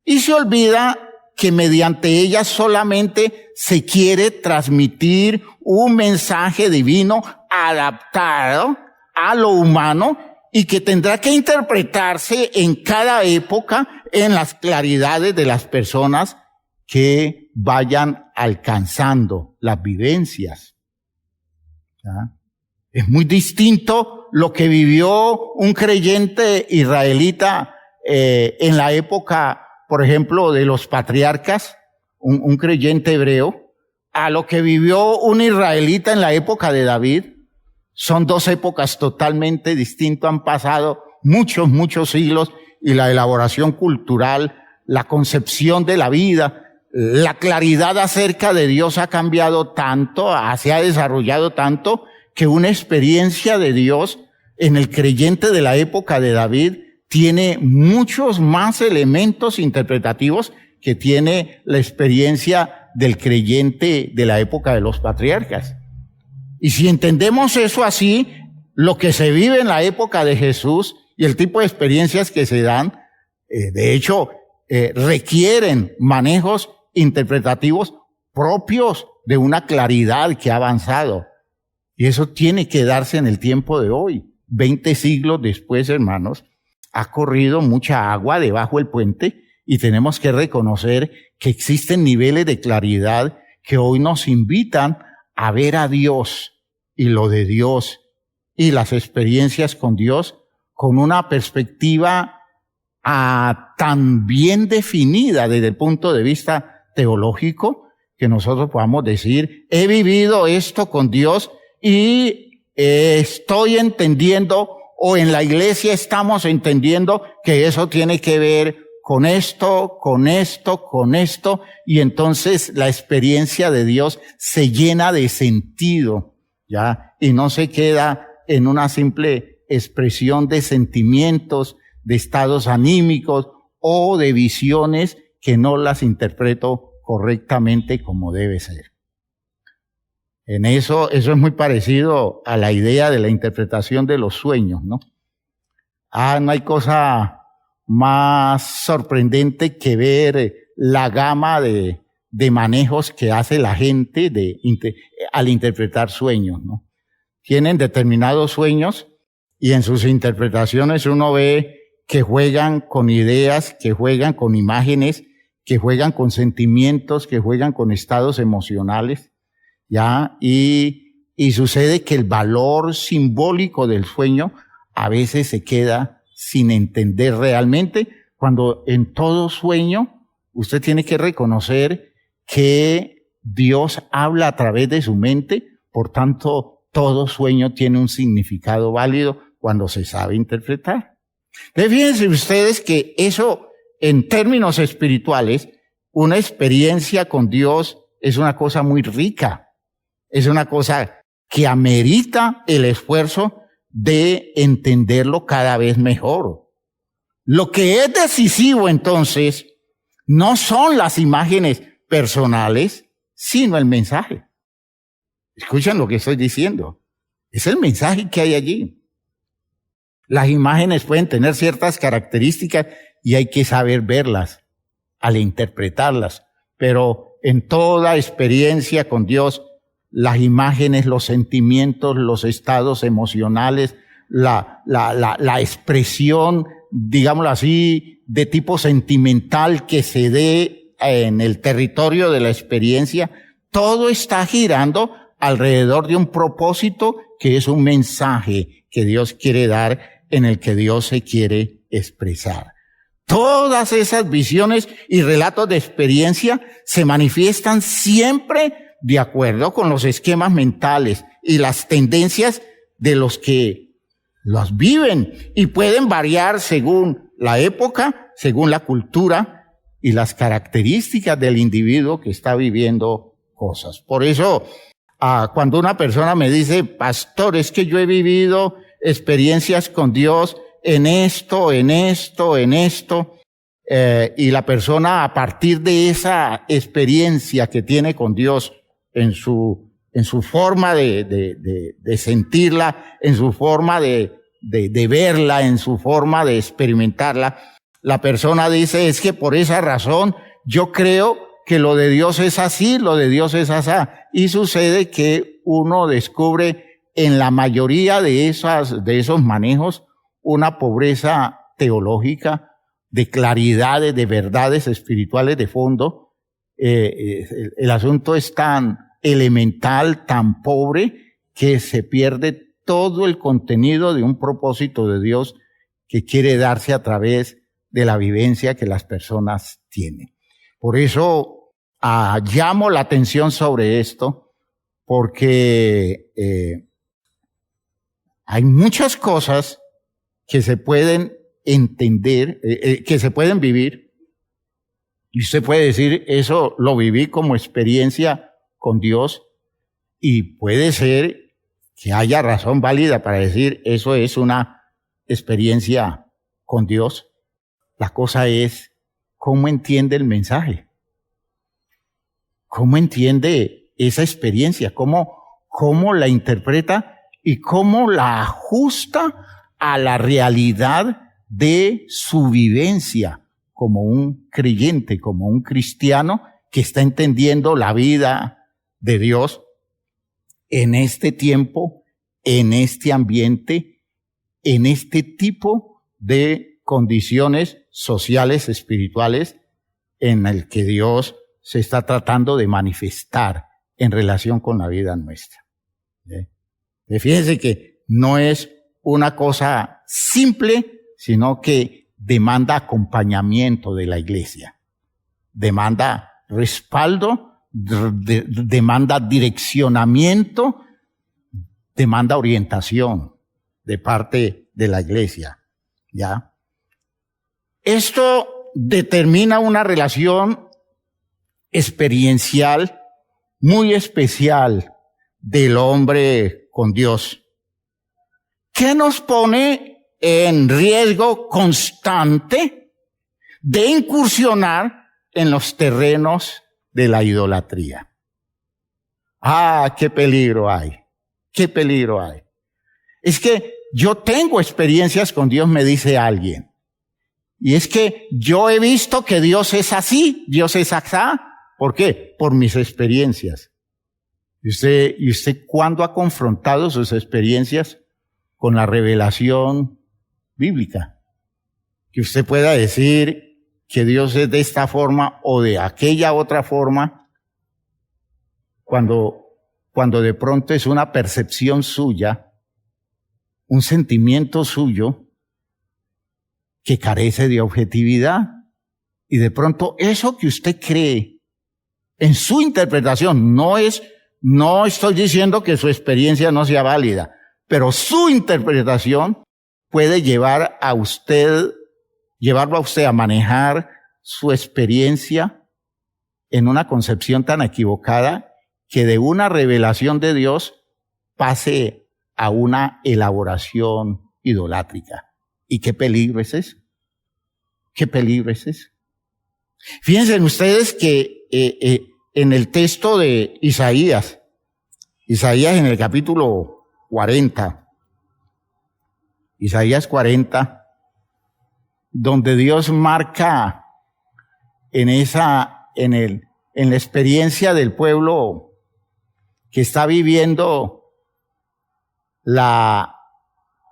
y se olvida que mediante ellas solamente se quiere transmitir un mensaje divino adaptado a lo humano y que tendrá que interpretarse en cada época en las claridades de las personas que vayan alcanzando las vivencias. ¿Ya? Es muy distinto lo que vivió un creyente israelita en la época, por ejemplo, de los patriarcas, un creyente hebreo, a lo que vivió un israelita en la época de David. Son dos épocas totalmente distintas, han pasado muchos siglos y la elaboración cultural, la concepción de la vida, la claridad acerca de Dios ha cambiado tanto, se ha desarrollado tanto, que una experiencia de Dios en el creyente de la época de David tiene muchos más elementos interpretativos que tiene la experiencia del creyente de la época de los patriarcas. Y si entendemos eso así, lo que se vive en la época de Jesús y el tipo de experiencias que se dan, de hecho, requieren manejos interpretativos propios de una claridad que ha avanzado. Y eso tiene que darse en el tiempo de hoy. 20 siglos después, hermanos, ha corrido mucha agua debajo del puente y tenemos que reconocer que existen niveles de claridad que hoy nos invitan a ver a Dios y lo de Dios y las experiencias con Dios con una perspectiva tan bien definida desde el punto de vista teológico, que nosotros podamos decir, he vivido esto con Dios y estoy entendiendo, o en la iglesia estamos entendiendo que eso tiene que ver con esto, con esto, con esto, y entonces la experiencia de Dios se llena de sentido, ¿ya? Y no se queda en una simple expresión de sentimientos, de estados anímicos o de visiones que no las interpreto correctamente como debe ser. En eso es muy parecido a la idea de la interpretación de los sueños, ¿no? No hay cosa más sorprendente que ver la gama de manejos que hace la gente al interpretar sueños, ¿no? Tienen determinados sueños y en sus interpretaciones uno ve que juegan con ideas, que juegan con imágenes, que juegan con sentimientos, que juegan con estados emocionales, ¿ya? Y sucede que el valor simbólico del sueño a veces se queda sin entender realmente, cuando en todo sueño usted tiene que reconocer que Dios habla a través de su mente, por tanto, todo sueño tiene un significado válido cuando se sabe interpretar. Entonces, fíjense ustedes que eso, en términos espirituales, una experiencia con Dios es una cosa muy rica, es una cosa que amerita el esfuerzo de entenderlo cada vez mejor. Lo que es decisivo entonces no son las imágenes personales, sino el mensaje. Escuchen lo que estoy diciendo. Es el mensaje que hay allí. Las imágenes pueden tener ciertas características y hay que saber verlas al interpretarlas. Pero en toda experiencia con Dios, las imágenes, los sentimientos, los estados emocionales, la expresión, digámoslo así, de tipo sentimental que se dé en el territorio de la experiencia, todo está girando alrededor de un propósito que es un mensaje que Dios quiere dar, en el que Dios se quiere expresar. Todas esas visiones y relatos de experiencia se manifiestan siempre de acuerdo con los esquemas mentales y las tendencias de los que los viven, y pueden variar según la época, según la cultura y las características del individuo que está viviendo cosas. Por eso, cuando una persona me dice, pastor, es que yo he vivido experiencias con Dios en esto, y la persona, a partir de esa experiencia que tiene con Dios en su forma de sentirla, en su forma de verla, en su forma de experimentarla, la persona dice, es que por esa razón yo creo que lo de Dios es así, lo de Dios es asá. Y sucede que uno descubre en la mayoría de esos manejos una pobreza teológica, de claridades, de verdades espirituales de fondo. El asunto es tan elemental, tan pobre, que se pierde todo el contenido de un propósito de Dios que quiere darse a través de la vivencia que las personas tienen. Por eso llamo la atención sobre esto, porque hay muchas cosas que se pueden entender, que se pueden vivir, y usted puede decir, eso lo viví como experiencia con Dios, y puede ser que haya razón válida para decir, eso es una experiencia con Dios. La cosa es, ¿cómo entiende el mensaje? ¿Cómo entiende esa experiencia? ¿Cómo la interpreta y cómo la ajusta a la realidad de su vivencia como un creyente, como un cristiano que está entendiendo la vida de Dios en este tiempo, en este ambiente, en este tipo de condiciones sociales, espirituales, en el que Dios se está tratando de manifestar en relación con la vida nuestra. Fíjense que no es una cosa simple, sino que demanda acompañamiento de la iglesia, demanda respaldo, demanda direccionamiento, demanda orientación de parte de la iglesia, ¿ya? Esto determina una relación experiencial muy especial del hombre con Dios, que nos pone en riesgo constante de incursionar en los terrenos de la idolatría. ¡Ah, qué peligro hay! ¡Qué peligro hay! Es que yo tengo experiencias con Dios, me dice alguien. Y es que yo he visto que Dios es así, Dios es asá. ¿Por qué? Por mis experiencias. ¿Y usted cuándo ha confrontado sus experiencias con la revelación bíblica? Que usted pueda decir que Dios es de esta forma o de aquella otra forma, cuando de pronto es una percepción suya, un sentimiento suyo que carece de objetividad. Y de pronto eso que usted cree en su interpretación, no estoy diciendo que su experiencia no sea válida, pero su interpretación puede llevarlo a usted a manejar su experiencia en una concepción tan equivocada que de una revelación de Dios pase a una elaboración idolátrica. ¿Y qué peligro es eso? ¿Qué peligro es eso? Fíjense ustedes que en el texto de Isaías en el capítulo 40, Isaías 40, donde Dios marca en la experiencia del pueblo que está viviendo la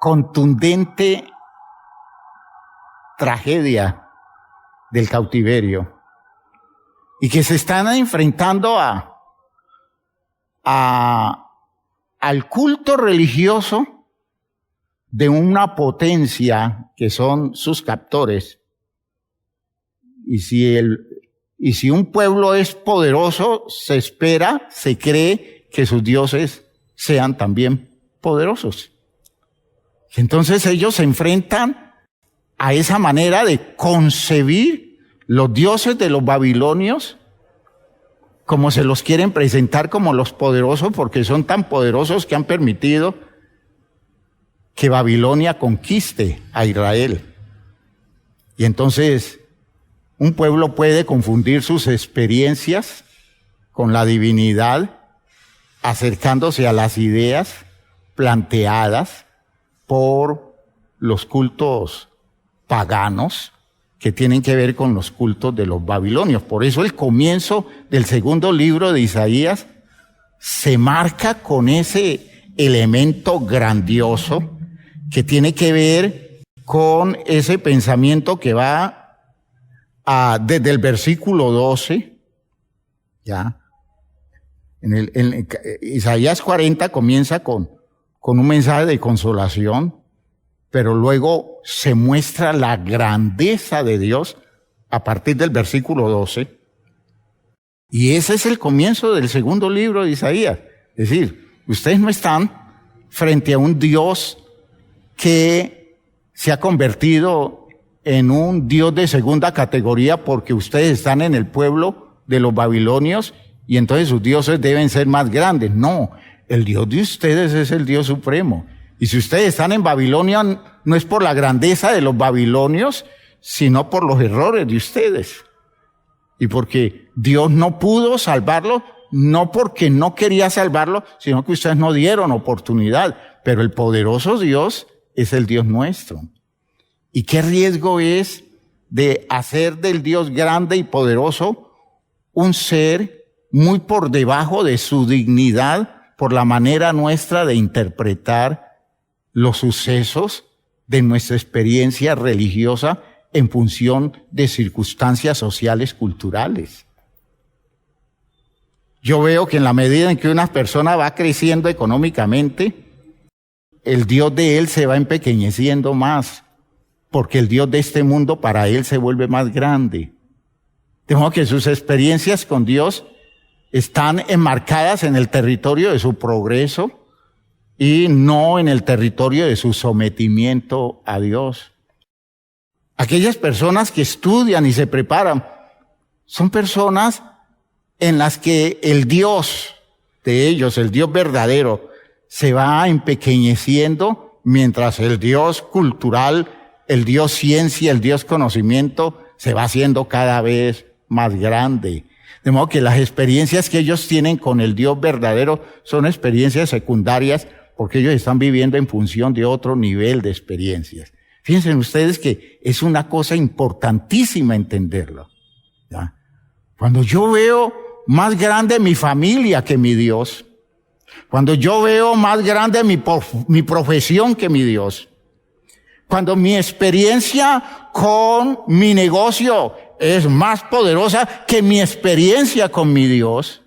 contundente tragedia del cautiverio y que se están enfrentando al culto religioso de una potencia que son sus captores. Y si un pueblo es poderoso, se cree que sus dioses sean también poderosos. Entonces ellos se enfrentan a esa manera de concebir los dioses de los babilonios como se los quieren presentar como los poderosos, porque son tan poderosos que han permitido que Babilonia conquiste a Israel. Y entonces un pueblo puede confundir sus experiencias con la divinidad, acercándose a las ideas planteadas por los cultos paganos que tienen que ver con los cultos de los babilonios. Por eso el comienzo del segundo libro de Isaías se marca con ese elemento grandioso que tiene que ver con ese pensamiento que va desde el versículo 12, ya. En Isaías 40 comienza con un mensaje de consolación, pero luego se muestra la grandeza de Dios a partir del versículo 12. Y ese es el comienzo del segundo libro de Isaías. Es decir, ustedes no están frente a un Dios que se ha convertido en un Dios de segunda categoría porque ustedes están en el pueblo de los babilonios y entonces sus dioses deben ser más grandes. No, el Dios de ustedes es el Dios supremo. Y si ustedes están en Babilonia, no es por la grandeza de los babilonios, sino por los errores de ustedes. Y porque Dios no pudo salvarlo, no porque no quería salvarlo, sino que ustedes no dieron oportunidad. Pero el poderoso Dios es el Dios nuestro. ¿Y qué riesgo es de hacer del Dios grande y poderoso un ser muy por debajo de su dignidad por la manera nuestra de interpretar los sucesos de nuestra experiencia religiosa en función de circunstancias sociales, culturales. Yo veo que en la medida en que una persona va creciendo económicamente, el Dios de él se va empequeñeciendo más, porque el Dios de este mundo para él se vuelve más grande. De modo que sus experiencias con Dios están enmarcadas en el territorio de su progreso y no en el territorio de su sometimiento a Dios. Aquellas personas que estudian y se preparan son personas en las que el Dios de ellos, el Dios verdadero, se va empequeñeciendo, mientras el Dios cultural, el Dios ciencia, el Dios conocimiento, se va haciendo cada vez más grande. De modo que las experiencias que ellos tienen con el Dios verdadero son experiencias secundarias, porque ellos están viviendo en función de otro nivel de experiencias. Fíjense ustedes que es una cosa importantísima entenderlo, ¿ya? Cuando yo veo más grande mi familia que mi Dios, cuando yo veo más grande mi profesión que mi Dios, cuando mi experiencia con mi negocio es más poderosa que mi experiencia con mi Dios,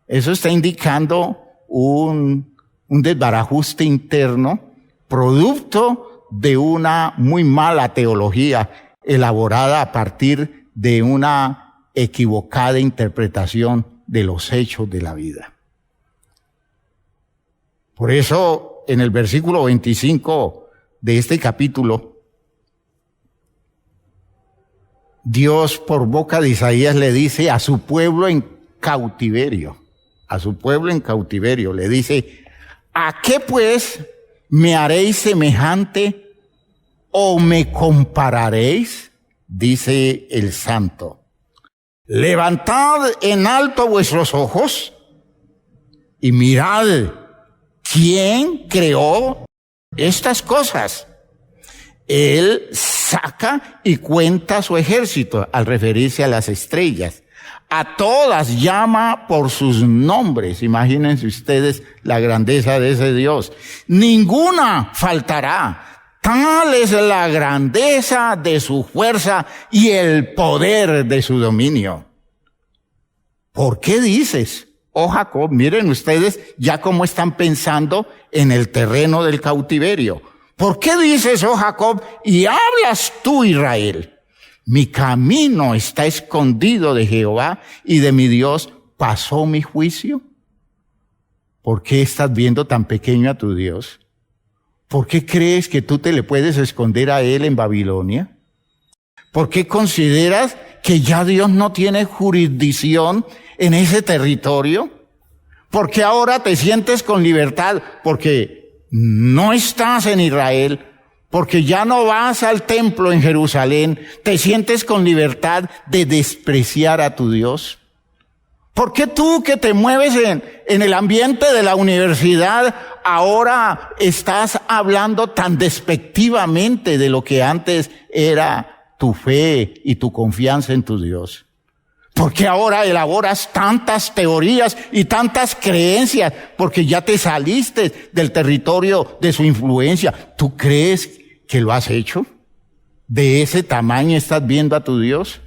eso está indicando un desbarajuste interno, producto de una muy mala teología elaborada a partir de una equivocada interpretación de los hechos de la vida. Por eso, en el versículo 25 de este capítulo, Dios por boca de Isaías le dice a su pueblo en cautiverio, le dice: ¿a qué pues me haréis semejante o me compararéis? Dice el Santo. Levantad en alto vuestros ojos y mirad quién creó estas cosas. Él saca y cuenta su ejército, al referirse a las estrellas. A todas llama por sus nombres. Imagínense ustedes la grandeza de ese Dios. Ninguna faltará. Tal es la grandeza de su fuerza y el poder de su dominio. ¿Por qué dices, oh Jacob? Miren ustedes ya cómo están pensando en el terreno del cautiverio. ¿Por qué dices, oh Jacob, y hablas tú, Israel? Mi camino está escondido de Jehová, y de mi Dios pasó mi juicio. ¿Por qué estás viendo tan pequeño a tu Dios? ¿Por qué crees que tú te le puedes esconder a Él en Babilonia? ¿Por qué consideras que ya Dios no tiene jurisdicción en ese territorio? ¿Por qué ahora te sientes con libertad? Porque no estás en Israel, porque ya no vas al templo en Jerusalén, te sientes con libertad de despreciar a tu Dios. ¿Por qué tú, que te mueves en el ambiente de la universidad, ahora estás hablando tan despectivamente de lo que antes era tu fe y tu confianza en tu Dios? ¿Por qué ahora elaboras tantas teorías y tantas creencias? Porque ya te saliste del territorio de su influencia. ¿Tú crees que lo has hecho? ¿De ese tamaño estás viendo a tu Dios?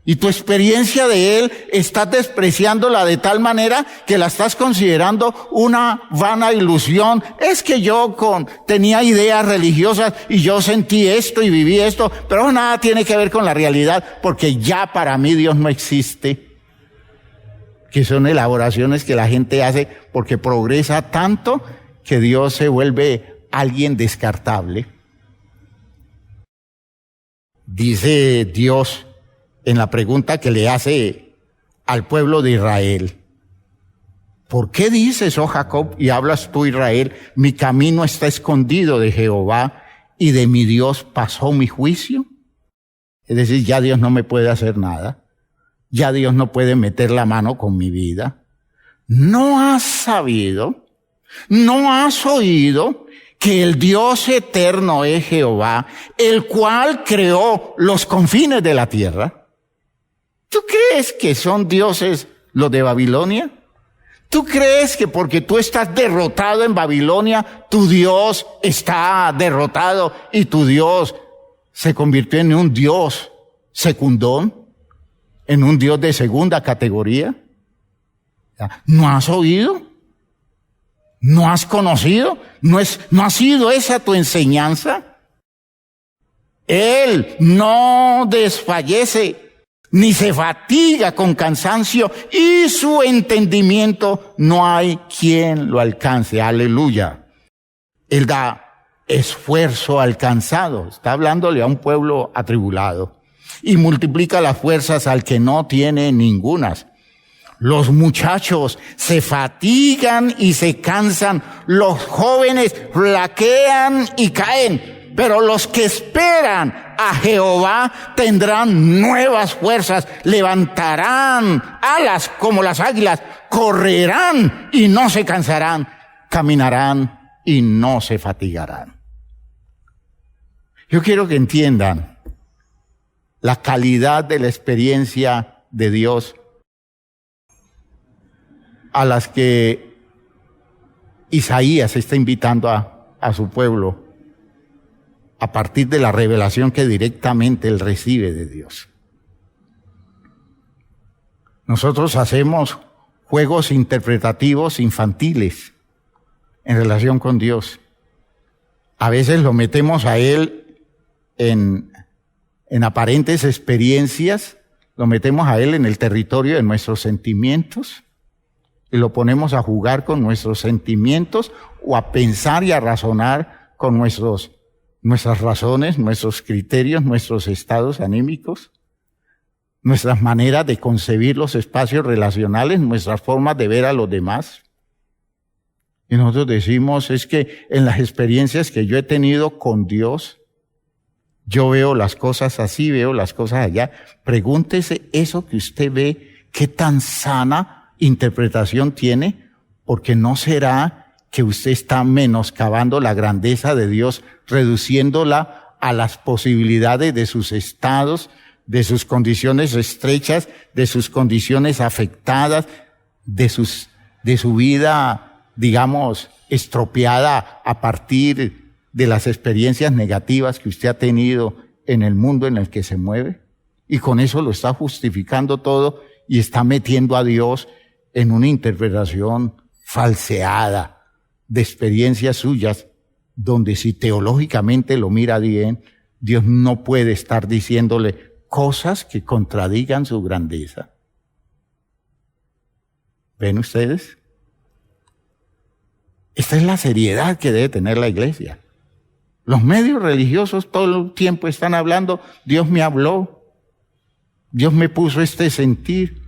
Y tu experiencia de Él, estás despreciándola de tal manera que la estás considerando una vana ilusión. Es que yo tenía ideas religiosas y yo sentí esto y viví esto, pero nada tiene que ver con la realidad, porque ya para mí Dios no existe. Que son elaboraciones que la gente hace porque progresa tanto que Dios se vuelve alguien descartable. Dice Dios en la pregunta que le hace al pueblo de Israel: ¿por qué dices, oh Jacob, y hablas tú, Israel? Mi camino está escondido de Jehová, y de mi Dios pasó mi juicio. Es decir, ya Dios no me puede hacer nada. Ya Dios no puede meter la mano con mi vida. ¿No has sabido? ¿No has oído que el Dios eterno es Jehová, el cual creó los confines de la tierra? ¿Tú crees que son dioses los de Babilonia? ¿Tú crees que porque tú estás derrotado en Babilonia, tu Dios está derrotado y tu Dios se convirtió en un Dios secundón, en un Dios de segunda categoría? ¿No has oído? ¿No has conocido? ¿No ha sido esa tu enseñanza? Él no desfallece ni se fatiga con cansancio, y su entendimiento no hay quien lo alcance. Aleluya. Él da esfuerzo al cansado. Está hablándole a un pueblo atribulado. Y multiplica las fuerzas al que no tiene ningunas. Los muchachos se fatigan y se cansan. Los jóvenes flaquean y caen. Pero los que esperan a Jehová tendrán nuevas fuerzas, levantarán alas como las águilas, correrán y no se cansarán, caminarán y no se fatigarán. Yo quiero que entiendan la calidad de la experiencia de Dios a las que Isaías está invitando a su pueblo, a partir de la revelación que directamente él recibe de Dios. Nosotros hacemos juegos interpretativos infantiles en relación con Dios. A veces lo metemos a él en aparentes experiencias, lo metemos a él en el territorio de nuestros sentimientos y lo ponemos a jugar con nuestros sentimientos o a pensar y a razonar con nuestras razones, nuestros criterios, nuestros estados anímicos, nuestras maneras de concebir los espacios relacionales, nuestras formas de ver a los demás. Y nosotros decimos, es que en las experiencias que yo he tenido con Dios, yo veo las cosas así, veo las cosas allá. Pregúntese eso que usted ve, qué tan sana interpretación tiene, porque no será que usted está menoscabando la grandeza de Dios, reduciéndola a las posibilidades de sus estados, de sus condiciones estrechas, de sus condiciones afectadas, de su vida, digamos, estropeada a partir de las experiencias negativas que usted ha tenido en el mundo en el que se mueve. Y con eso lo está justificando todo y está metiendo a Dios en una interpretación falseada de experiencias suyas, donde si teológicamente lo mira bien, Dios no puede estar diciéndole cosas que contradigan su grandeza. ¿Ven ustedes? Esta es la seriedad que debe tener la iglesia. Los medios religiosos todo el tiempo están hablando, Dios me habló, Dios me puso este sentir,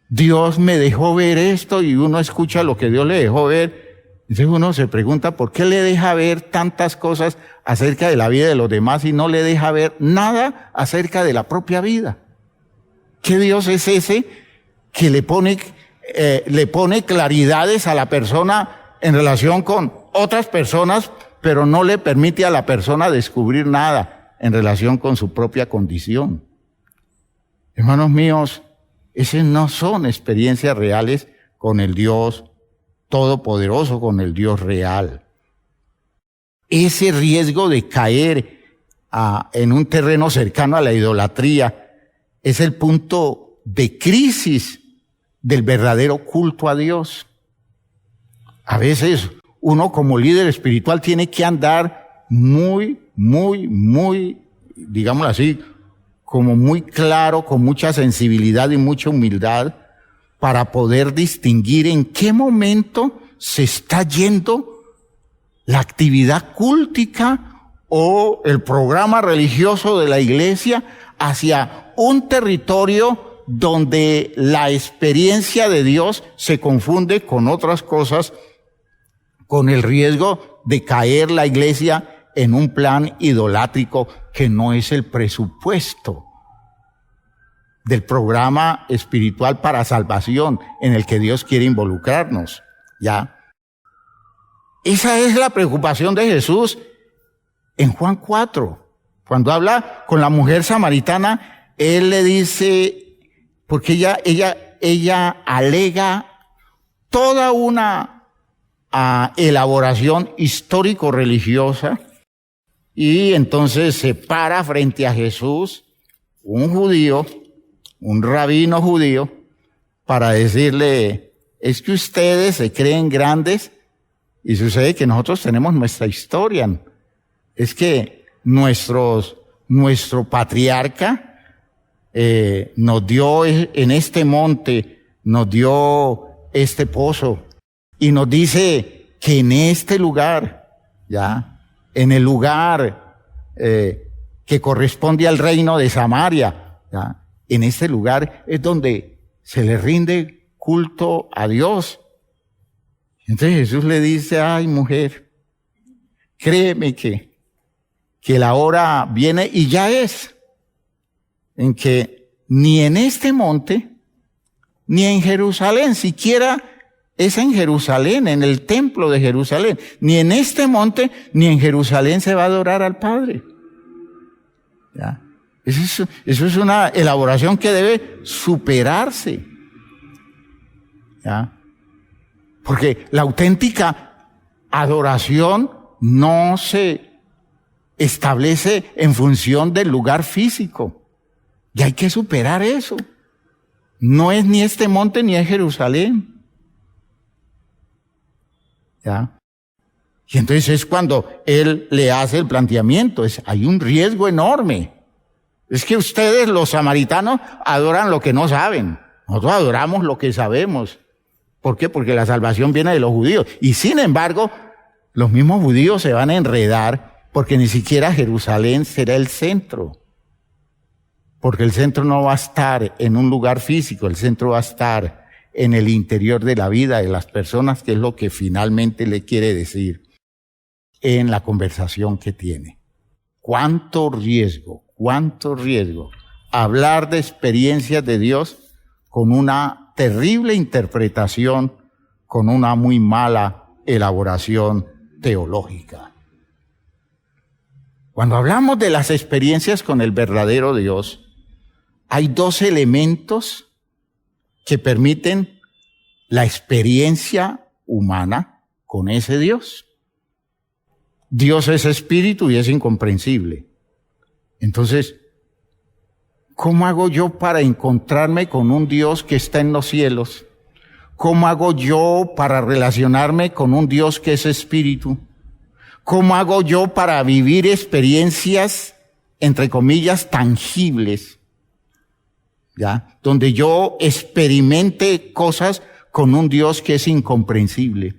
Dios me dejó ver esto, y uno escucha lo que Dios le dejó ver. Entonces uno se pregunta, ¿por qué le deja ver tantas cosas acerca de la vida de los demás y no le deja ver nada acerca de la propia vida? ¿Qué Dios es ese que le pone claridades a la persona en relación con otras personas, pero no le permite a la persona descubrir nada en relación con su propia condición? Hermanos míos, esas no son experiencias reales con el Dios Todopoderoso, con el Dios real. Ese riesgo de caer en un terreno cercano a la idolatría es el punto de crisis del verdadero culto a Dios. A veces uno como líder espiritual tiene que andar muy, digámoslo así, como muy claro, con mucha sensibilidad y mucha humildad, para poder distinguir en qué momento se está yendo la actividad cúltica o el programa religioso de la iglesia hacia un territorio donde la experiencia de Dios se confunde con otras cosas, con el riesgo de caer la iglesia en un plan idolátrico que no es el presupuesto del programa espiritual para salvación en el que Dios quiere involucrarnos. ¿Ya? Esa es la preocupación de Jesús en Juan 4. Cuando habla con la mujer samaritana, Él le dice, porque ella alega toda una elaboración histórico-religiosa, y entonces se para frente a Jesús un judío, un rabino judío, para decirle, es que ustedes se creen grandes, y sucede que nosotros tenemos nuestra historia. Es que nuestro patriarca nos dio en este monte, nos dio este pozo, y nos dice que en este lugar, ya, en el lugar que corresponde al reino de Samaria, ya, en este lugar es donde se le rinde culto a Dios. Entonces Jesús le dice, ay mujer, créeme que la hora viene y ya es, en que ni en este monte, ni en Jerusalén, siquiera es en Jerusalén, en el templo de Jerusalén, ni en este monte, ni en Jerusalén se va a adorar al Padre. ¿Ya? Eso es una elaboración que debe superarse. ¿Ya? Porque la auténtica adoración no se establece en función del lugar físico. Y hay que superar eso. No es ni este monte ni es Jerusalén. ¿Ya? Y entonces es cuando él le hace el planteamiento. Hay un riesgo enorme. Es que ustedes, los samaritanos, adoran lo que no saben. Nosotros adoramos lo que sabemos. ¿Por qué? Porque la salvación viene de los judíos. Y sin embargo, los mismos judíos se van a enredar porque ni siquiera Jerusalén será el centro. Porque el centro no va a estar en un lugar físico, el centro va a estar en el interior de la vida de las personas, que es lo que finalmente le quiere decir en la conversación que tiene. ¿Cuánto riesgo hablar de experiencias de Dios con una terrible interpretación, con una muy mala elaboración teológica? Cuando hablamos de las experiencias con el verdadero Dios, hay dos elementos que permiten la experiencia humana con ese Dios. Dios es espíritu y es incomprensible. Entonces, ¿cómo hago yo para encontrarme con un Dios que está en los cielos? ¿Cómo hago yo para relacionarme con un Dios que es espíritu? ¿Cómo hago yo para vivir experiencias, entre comillas, tangibles? ¿Ya? Donde yo experimente cosas con un Dios que es incomprensible.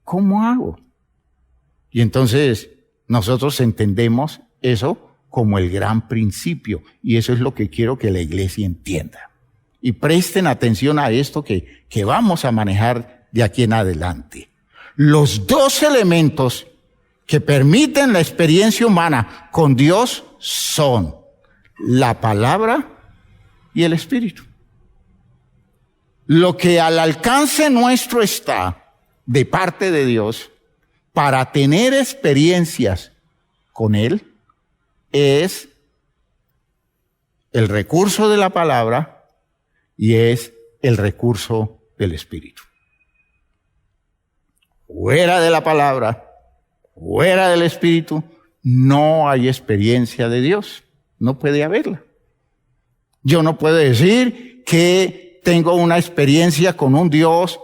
¿Cómo hago? Y entonces nosotros entendemos eso como el gran principio, y eso es lo que quiero que la iglesia entienda. Y presten atención a esto que vamos a manejar de aquí en adelante. Los dos elementos que permiten la experiencia humana con Dios son la palabra y el Espíritu. Lo que al alcance nuestro está de parte de Dios para tener experiencias con Él es el recurso de la palabra y es el recurso del Espíritu. Fuera de la palabra, fuera del Espíritu, no hay experiencia de Dios. No puede haberla. Yo no puedo decir que tengo una experiencia con un Dios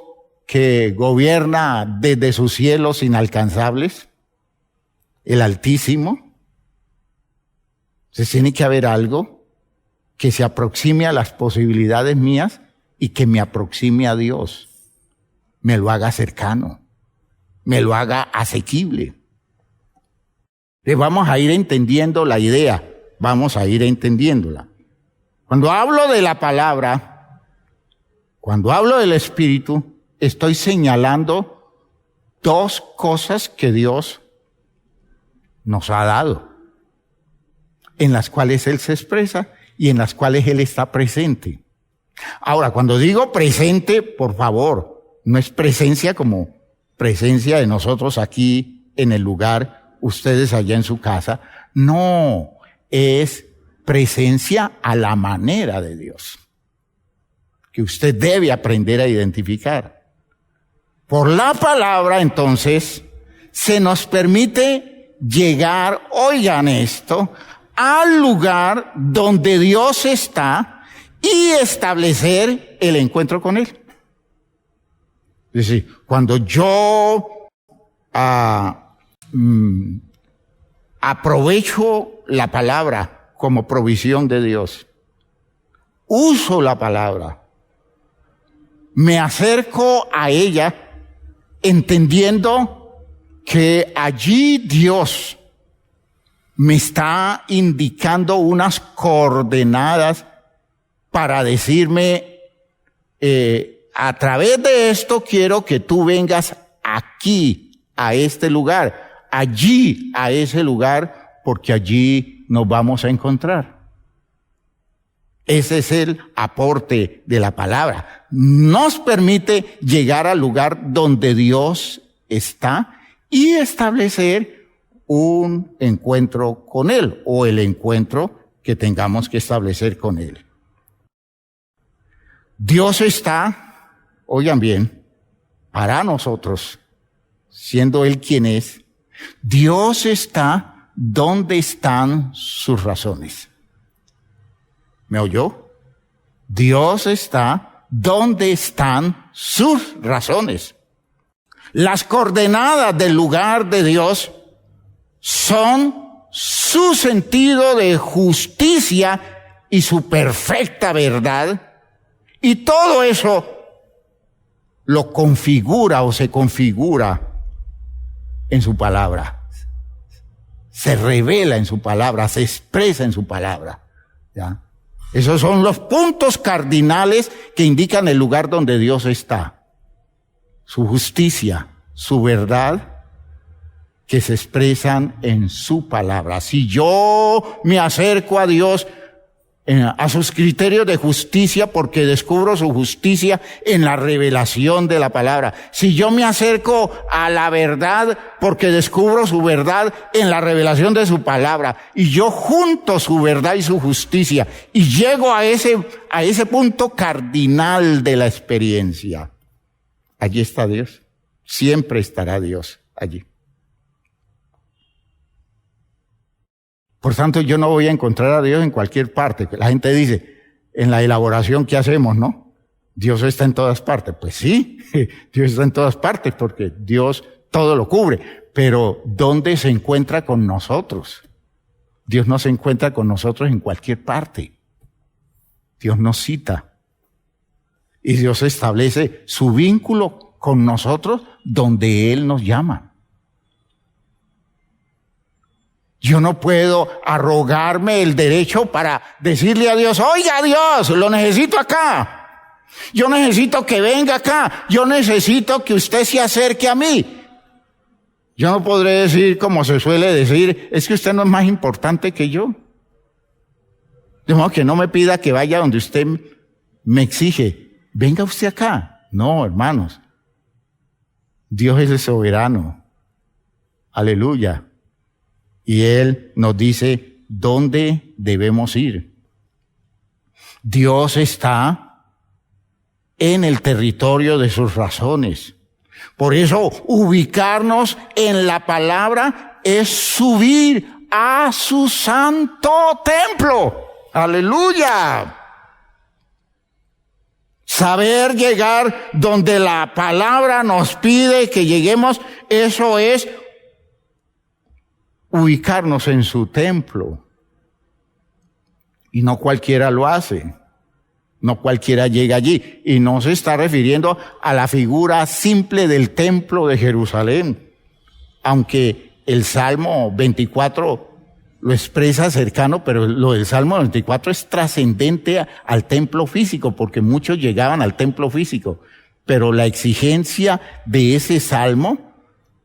que gobierna desde sus cielos inalcanzables, el Altísimo. Entonces tiene que haber algo que se aproxime a las posibilidades mías y que me aproxime a Dios, me lo haga cercano, me lo haga asequible. Entonces vamos a ir entendiendo la idea, vamos a ir entendiéndola. Cuando hablo de la palabra, cuando hablo del Espíritu, estoy señalando dos cosas que Dios nos ha dado, en las cuales Él se expresa y en las cuales Él está presente. Ahora, cuando digo presente, por favor, no es presencia como presencia de nosotros aquí en el lugar, ustedes allá en su casa. No, es presencia a la manera de Dios, que usted debe aprender a identificar. Por la palabra, entonces, se nos permite llegar, oigan esto, al lugar donde Dios está y establecer el encuentro con Él. Es decir, cuando yo aprovecho la palabra como provisión de Dios, uso la palabra, me acerco a ella entendiendo que allí Dios me está indicando unas coordenadas para decirme, a través de esto quiero que tú vengas aquí, a este lugar, allí, a ese lugar, porque allí nos vamos a encontrar. Ese es el aporte de la palabra. Nos permite llegar al lugar donde Dios está y establecer un encuentro con Él, o el encuentro que tengamos que establecer con Él. Dios está, oigan bien, para nosotros, siendo Él quien es, Dios está donde están sus razones. ¿Me oyó? Dios está donde están sus razones. Las coordenadas del lugar de Dios son su sentido de justicia y su perfecta verdad. Y todo eso lo configura o se configura en su palabra. Se revela en su palabra, se expresa en su palabra. ¿Ya? Esos son los puntos cardinales que indican el lugar donde Dios está. Su justicia, su verdad, que se expresan en su palabra. Si yo me acerco a Dios, a sus criterios de justicia, porque descubro su justicia en la revelación de la palabra. Si yo me acerco a la verdad, porque descubro su verdad en la revelación de su palabra, y yo junto su verdad y su justicia, y llego a ese punto cardinal de la experiencia. Allí está Dios. Siempre estará Dios allí. Por tanto, yo no voy a encontrar a Dios en cualquier parte. La gente dice, en la elaboración que hacemos, ¿no? Dios está en todas partes. Pues sí, Dios está en todas partes porque Dios todo lo cubre. Pero ¿dónde se encuentra con nosotros? Dios no se encuentra con nosotros en cualquier parte. Dios nos cita. Y Dios establece su vínculo con nosotros donde Él nos llama. Yo no puedo arrogarme el derecho para decirle a Dios, oiga Dios, lo necesito acá. Yo necesito que venga acá. Yo necesito que usted se acerque a mí. Yo no podré decir, como se suele decir, es que usted no es más importante que yo. De modo que no me pida que vaya donde usted me exige. Venga usted acá. No, hermanos. Dios es el soberano. Aleluya. Y Él nos dice dónde debemos ir. Dios está en el territorio de sus razones. Por eso, ubicarnos en la palabra es subir a su santo templo. ¡Aleluya! Saber llegar donde la palabra nos pide que lleguemos, eso es ubicarnos en su templo. Y no cualquiera lo hace. No cualquiera llega allí. Y no se está refiriendo a la figura simple del templo de Jerusalén. Aunque el Salmo 24 lo expresa cercano, pero lo del Salmo 24 es trascendente al templo físico, porque muchos llegaban al templo físico. Pero la exigencia de ese Salmo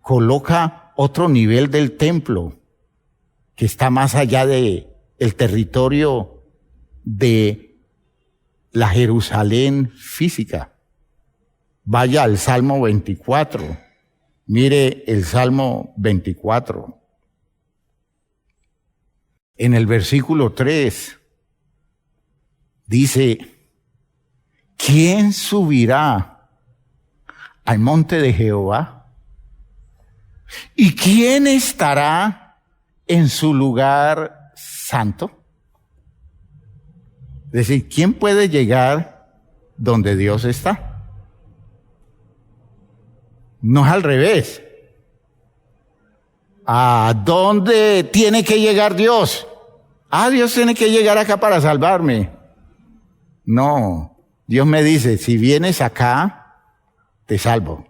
coloca otro nivel del templo, que está más allá de el territorio de la Jerusalén física. Vaya al Salmo 24. Mire el Salmo 24. En el versículo 3 dice, ¿quién subirá al monte de Jehová? ¿Y quién estará en su lugar santo? Es decir, ¿quién puede llegar donde Dios está? No es al revés. ¿A dónde tiene que llegar Dios? Dios tiene que llegar acá para salvarme. No, Dios me dice, si vienes acá, te salvo.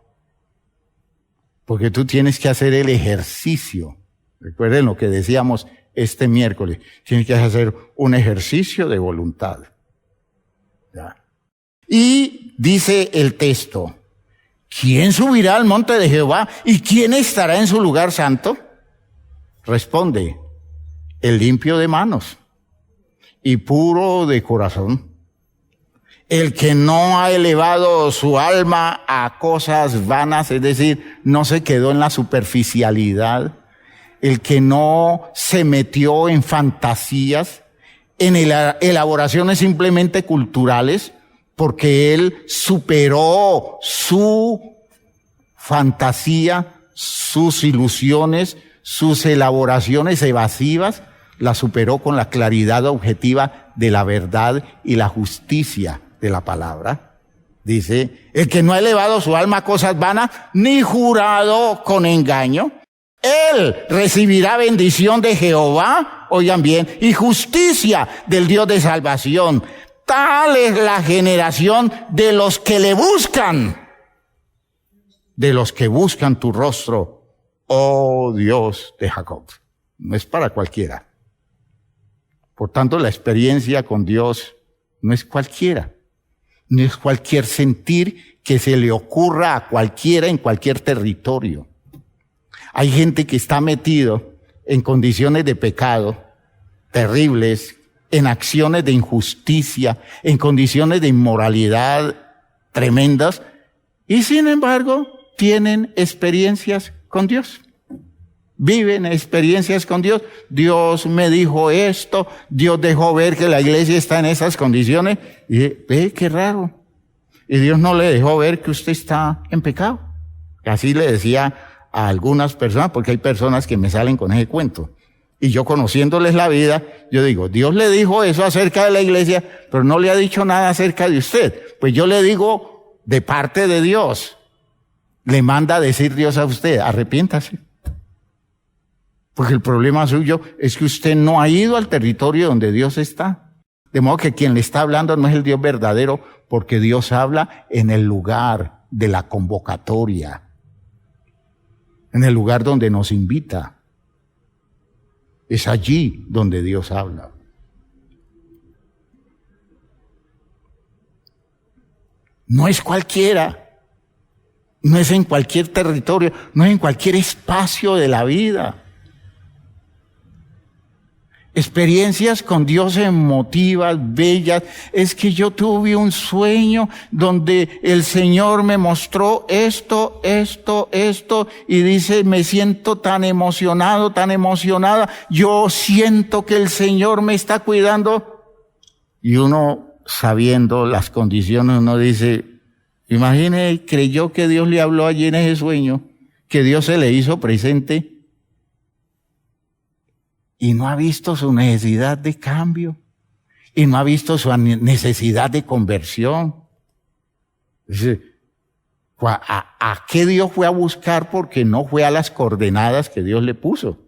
Porque tú tienes que hacer el ejercicio. Recuerden lo que decíamos este miércoles. Tienes que hacer un ejercicio de voluntad. ¿Ya? Y dice el texto, ¿quién subirá al monte de Jehová y quién estará en su lugar santo? Responde, el limpio de manos y puro de corazón, el que no ha elevado su alma a cosas vanas, es decir, no se quedó en la superficialidad, el que no se metió en fantasías, en elaboraciones simplemente culturales, porque él superó su fantasía, sus ilusiones, sus elaboraciones evasivas, la superó con la claridad objetiva de la verdad y la justicia de la palabra. Dice, el que no ha elevado su alma a cosas vanas, ni jurado con engaño, él recibirá bendición de Jehová, oigan bien, y justicia del Dios de salvación. Tal es la generación de los que le buscan, de los que buscan tu rostro, oh Dios de Jacob. No es para cualquiera. Por tanto, la experiencia con Dios no es cualquiera. No es cualquier sentir que se le ocurra a cualquiera en cualquier territorio. Hay gente que está metido en condiciones de pecado terribles, en acciones de injusticia, en condiciones de inmoralidad tremendas, y sin embargo tienen experiencias con Dios. Viven experiencias con Dios. Dios me dijo esto, Dios dejó ver que la iglesia está en esas condiciones, y ve qué raro. Y Dios no le dejó ver que usted está en pecado. Así le decía a algunas personas, porque hay personas que me salen con ese cuento. Y yo, conociéndoles la vida, yo digo, Dios le dijo eso acerca de la iglesia, pero no le ha dicho nada acerca de usted. Pues yo le digo, de parte de Dios, le manda a decir Dios a usted, arrepiéntase. Porque el problema suyo es que usted no ha ido al territorio donde Dios está. De modo que quien le está hablando no es el Dios verdadero, porque Dios habla en el lugar de la convocatoria, en el lugar donde nos invita. Es allí donde Dios habla. No es cualquiera, no es en cualquier territorio, no es en cualquier espacio de la vida. Experiencias con Dios emotivas, bellas. Es que yo tuve un sueño donde el Señor me mostró esto, y dice, me siento tan emocionado, tan emocionada. Yo siento que el Señor me está cuidando. Y uno, sabiendo las condiciones, uno dice, imagine, creyó que Dios le habló allí en ese sueño, que Dios se le hizo presente, y no ha visto su necesidad de cambio, y no ha visto su necesidad de conversión. Dice, ¿a qué Dios fue a buscar? Porque no fue a las coordenadas que Dios le puso.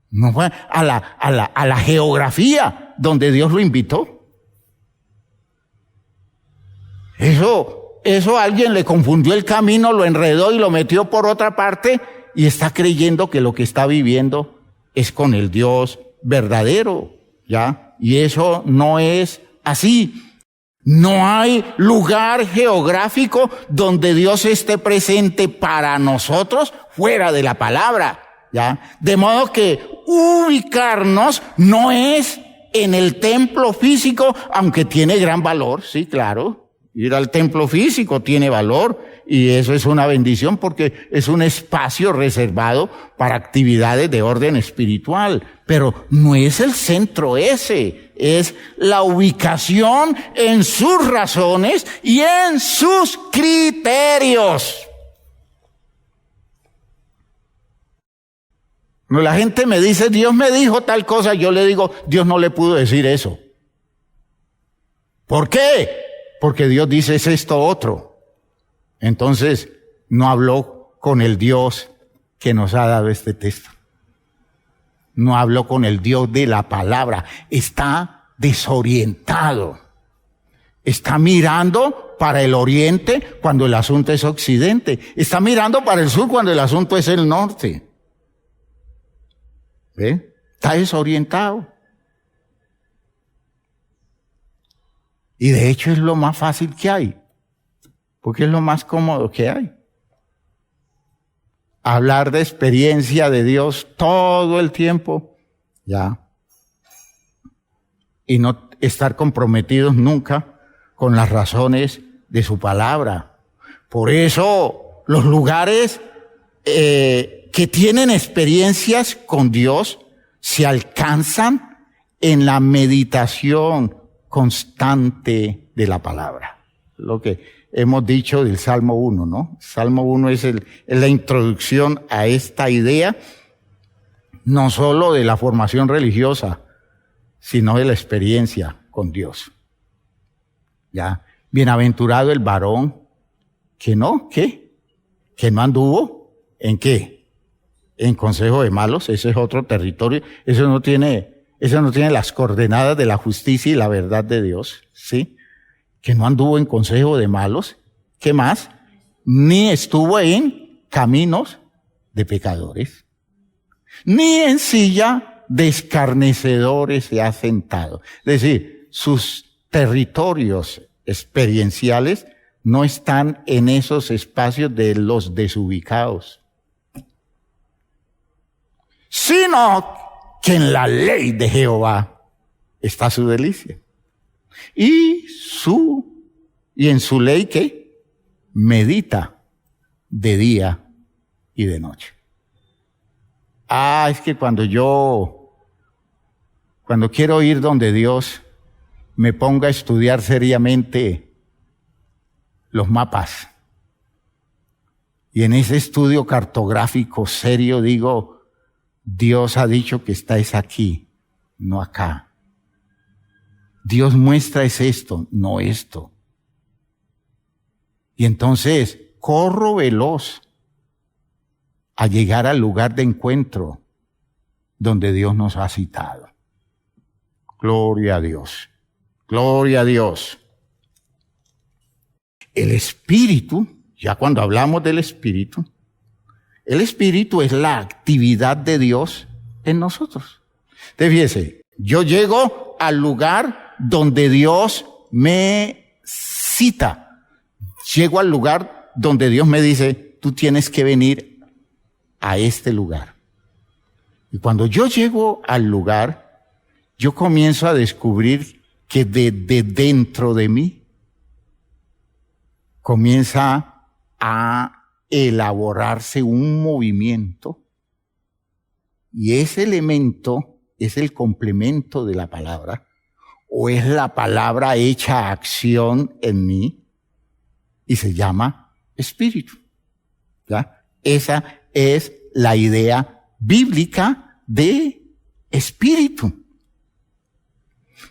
No fue a la geografía donde Dios lo invitó. Eso alguien le confundió el camino, lo enredó y lo metió por otra parte, y está creyendo que lo que está viviendo es con el Dios verdadero, ¿ya? Y eso no es así. No hay lugar geográfico donde Dios esté presente para nosotros fuera de la palabra, ¿ya? De modo que ubicarnos no es en el templo físico, aunque tiene gran valor, sí, claro. Ir al templo físico tiene valor, y eso es una bendición porque es un espacio reservado para actividades de orden espiritual. Pero no es el centro ese, es la ubicación en sus razones y en sus criterios. No, la gente me dice, Dios me dijo tal cosa, yo le digo, Dios no le pudo decir eso. ¿Por qué? Porque Dios dice es esto otro. Entonces, no habló con el Dios que nos ha dado este texto. No habló con el Dios de la palabra. Está desorientado. Está mirando para el oriente cuando el asunto es occidente. Está mirando para el sur cuando el asunto es el norte. ¿Ve? Está desorientado. Y de hecho es lo más fácil que hay, porque es lo más cómodo que hay. Hablar de experiencia de Dios todo el tiempo, ya. Y no estar comprometidos nunca con las razones de su palabra. Por eso los lugares que tienen experiencias con Dios se alcanzan en la meditación constante de la palabra. Lo que hemos dicho del Salmo 1, ¿no? Salmo 1 es la introducción a esta idea, no solo de la formación religiosa, sino de la experiencia con Dios. Ya, bienaventurado el varón que no, ¿qué? Que no anduvo, ¿en qué? En consejo de malos, ese es otro territorio, eso no tiene las coordenadas de la justicia y la verdad de Dios, ¿sí? Que no anduvo en consejo de malos, ¿qué más? Ni estuvo en caminos de pecadores, ni en silla de escarnecedores se ha sentado. Es decir, sus territorios experienciales no están en esos espacios de los desubicados, sino que en la ley de Jehová está su delicia. Y en su ley, ¿qué? Medita de día y de noche. Es que cuando quiero ir donde Dios, me pongo a estudiar seriamente los mapas. Y en ese estudio cartográfico serio digo, Dios ha dicho que estáis aquí, no acá. Dios muestra es esto, no esto. Y entonces corro veloz a llegar al lugar de encuentro donde Dios nos ha citado. Gloria a Dios. Gloria a Dios. El Espíritu, ya cuando hablamos del Espíritu, el Espíritu es la actividad de Dios en nosotros. Entonces, fíjese, yo llego al lugar donde Dios me cita. Llego al lugar donde Dios me dice, tú tienes que venir a este lugar. Y cuando yo llego al lugar, yo comienzo a descubrir que de dentro de mí comienza a elaborarse un movimiento, y ese elemento es el complemento de la palabra, o es la palabra hecha acción en mí, y se llama espíritu. ¿Ya? Esa es la idea bíblica de espíritu.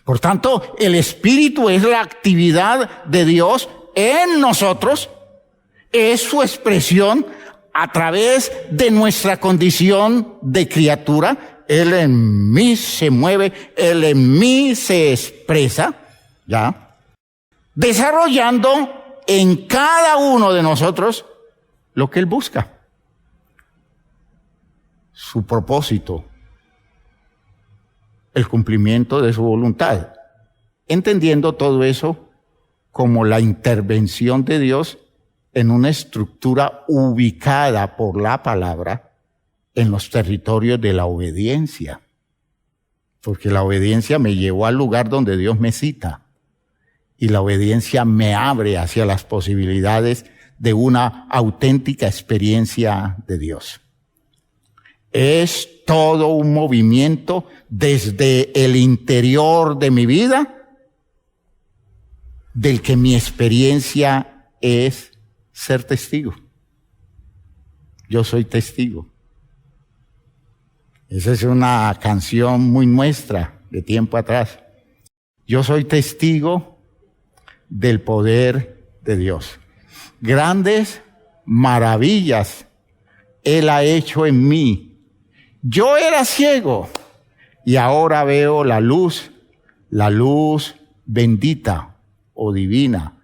Por tanto, el espíritu es la actividad de Dios en nosotros, es su expresión a través de nuestra condición de criatura. Él en mí se mueve, Él en mí se expresa, ¿ya? Desarrollando en cada uno de nosotros lo que Él busca. Su propósito, el cumplimiento de su voluntad. Entendiendo todo eso como la intervención de Dios en una estructura ubicada por la palabra en los territorios de la obediencia. Porque la obediencia me llevó al lugar donde Dios me cita. Y la obediencia me abre hacia las posibilidades de una auténtica experiencia de Dios. Es todo un movimiento desde el interior de mi vida, del que mi experiencia es ser testigo. Yo soy testigo. Esa es una canción muy nuestra de tiempo atrás. Yo soy testigo del poder de Dios. Grandes maravillas Él ha hecho en mí. Yo era ciego y ahora veo la luz bendita o divina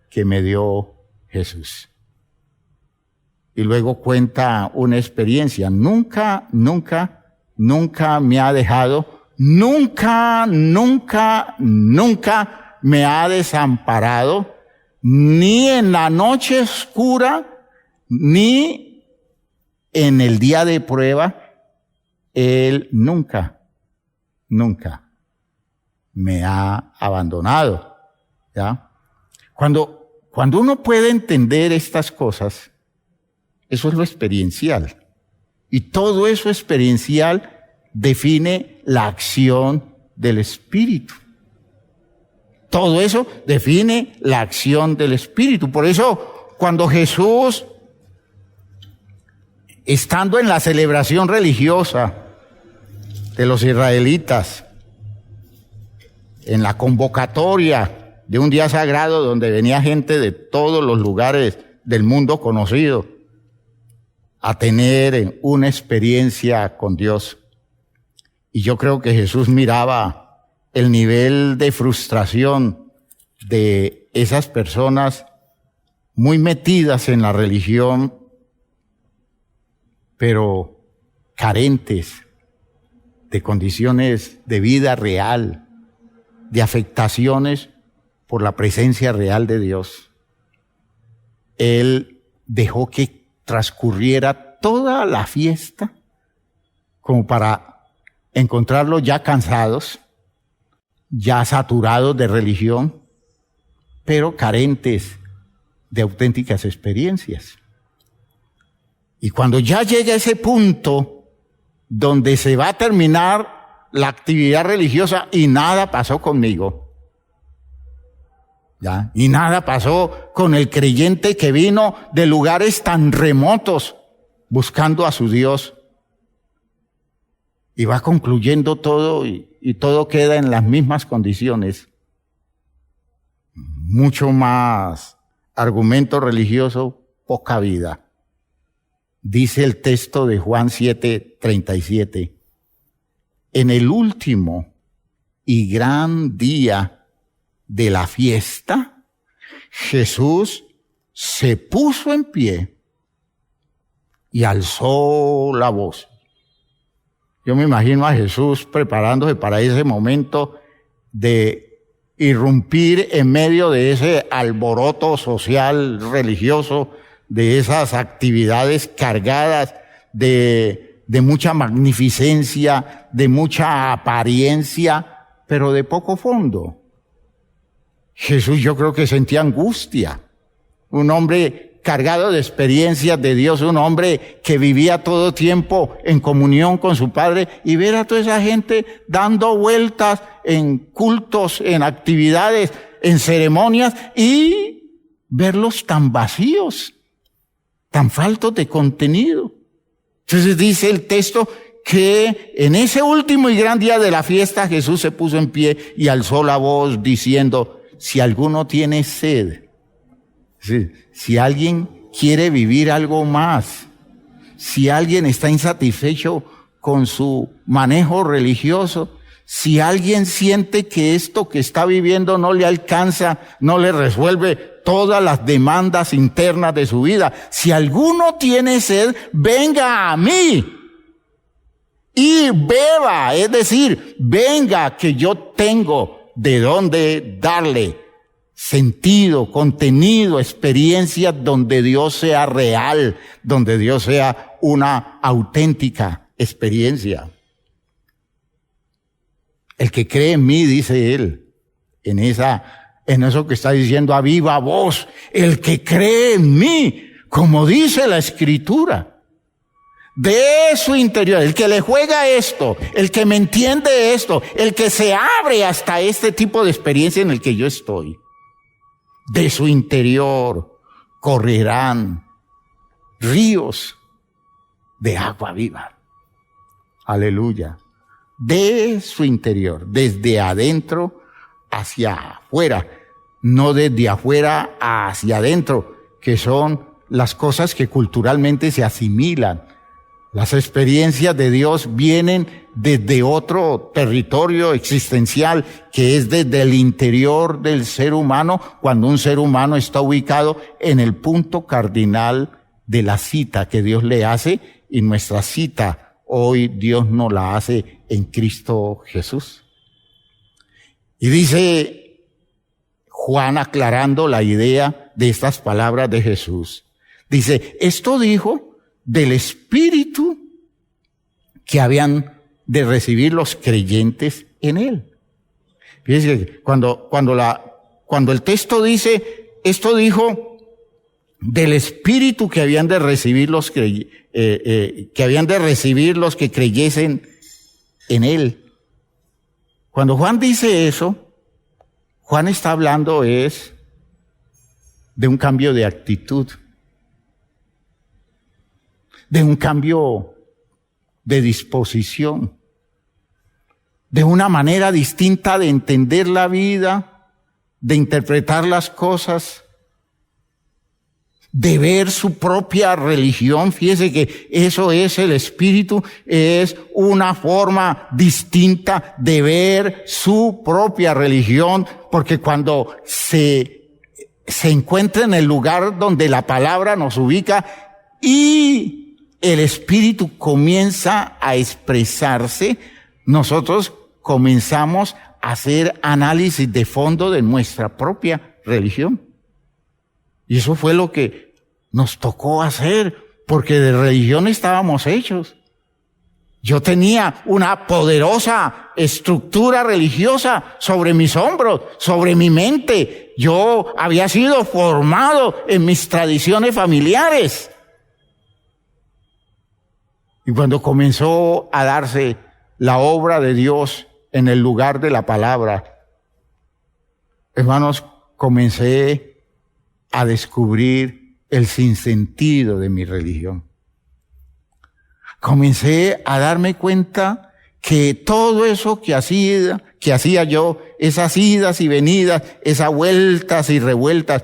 que me dio Jesús. Y luego cuenta una experiencia. Nunca me ha dejado, nunca me ha desamparado, ni en la noche oscura, ni en el día de prueba. Él nunca me ha abandonado. ¿Ya? Cuando uno puede entender estas cosas, eso es lo experiencial. Y todo eso experiencial define la acción del Espíritu. Todo eso define la acción del Espíritu. Por eso, cuando Jesús, estando en la celebración religiosa de los israelitas, en la convocatoria de un día sagrado donde venía gente de todos los lugares del mundo conocido a tener una experiencia con Dios. Y yo creo que Jesús miraba el nivel de frustración de esas personas muy metidas en la religión, pero carentes de condiciones de vida real, de afectaciones por la presencia real de Dios. Él dejó que transcurriera toda la fiesta como para encontrarlos ya cansados, ya saturados de religión, pero carentes de auténticas experiencias. Y cuando ya llega ese punto donde se va a terminar la actividad religiosa y nada pasó conmigo, ¿ya? Y nada pasó con el creyente que vino de lugares tan remotos buscando a su Dios. Y va concluyendo todo y todo queda en las mismas condiciones. Mucho más argumento religioso, poca vida. Dice el texto de Juan 7:37. En el último y gran día de la fiesta, Jesús se puso en pie y alzó la voz. Yo me imagino a Jesús preparándose para ese momento de irrumpir en medio de ese alboroto social, religioso, de esas actividades cargadas de mucha magnificencia, de mucha apariencia, pero de poco fondo. Jesús, yo creo que sentía angustia. Un hombre cargado de experiencias de Dios, un hombre que vivía todo tiempo en comunión con su Padre, y ver a toda esa gente dando vueltas en cultos, en actividades, en ceremonias, y verlos tan vacíos, tan faltos de contenido. Entonces dice el texto que en ese último y gran día de la fiesta Jesús se puso en pie y alzó la voz diciendo: si alguno tiene sed, si alguien quiere vivir algo más, si alguien está insatisfecho con su manejo religioso, si alguien siente que esto que está viviendo no le alcanza, no le resuelve todas las demandas internas de su vida, si alguno tiene sed, venga a mí y beba, es decir, venga que yo tengo de dónde darle sentido, contenido, experiencia donde Dios sea real, donde Dios sea una auténtica experiencia. El que cree en mí, dice él, en esa en eso que está diciendo a viva voz, el que cree en mí, como dice la Escritura. De su interior, el que le juega esto, el que me entiende esto, el que se abre hasta este tipo de experiencia en el que yo estoy. De su interior correrán ríos de agua viva. Aleluya. De su interior, desde adentro hacia afuera, no desde afuera hacia adentro, que son las cosas que culturalmente se asimilan. Las experiencias de Dios vienen desde otro territorio existencial, que es desde el interior del ser humano, cuando un ser humano está ubicado en el punto cardinal de la cita que Dios le hace, y nuestra cita hoy Dios nos la hace en Cristo Jesús. Y dice Juan, aclarando la idea de estas palabras de Jesús, dice, esto dijo del Espíritu que habían de recibir los creyentes en Él. Fíjense, cuando el texto dice, esto dijo del Espíritu que habían de recibir los que creyesen en Él. Cuando Juan dice eso, Juan está hablando es de un cambio de actitud, de un cambio de disposición, de una manera distinta de entender la vida, de interpretar las cosas, de ver su propia religión. Fíjese que eso es el Espíritu, es una forma distinta de ver su propia religión, porque cuando se encuentra en el lugar donde la palabra nos ubica y el Espíritu comienza a expresarse, nosotros comenzamos a hacer análisis de fondo de nuestra propia religión. Y eso fue lo que nos tocó hacer, porque de religión estábamos hechos. Yo tenía una poderosa estructura religiosa sobre mis hombros, sobre mi mente. Yo había sido formado en mis tradiciones familiares. Y cuando comenzó a darse la obra de Dios en el lugar de la palabra, hermanos, comencé a descubrir el sinsentido de mi religión. Comencé a darme cuenta que todo eso que hacía yo, esas idas y venidas, esas vueltas y revueltas,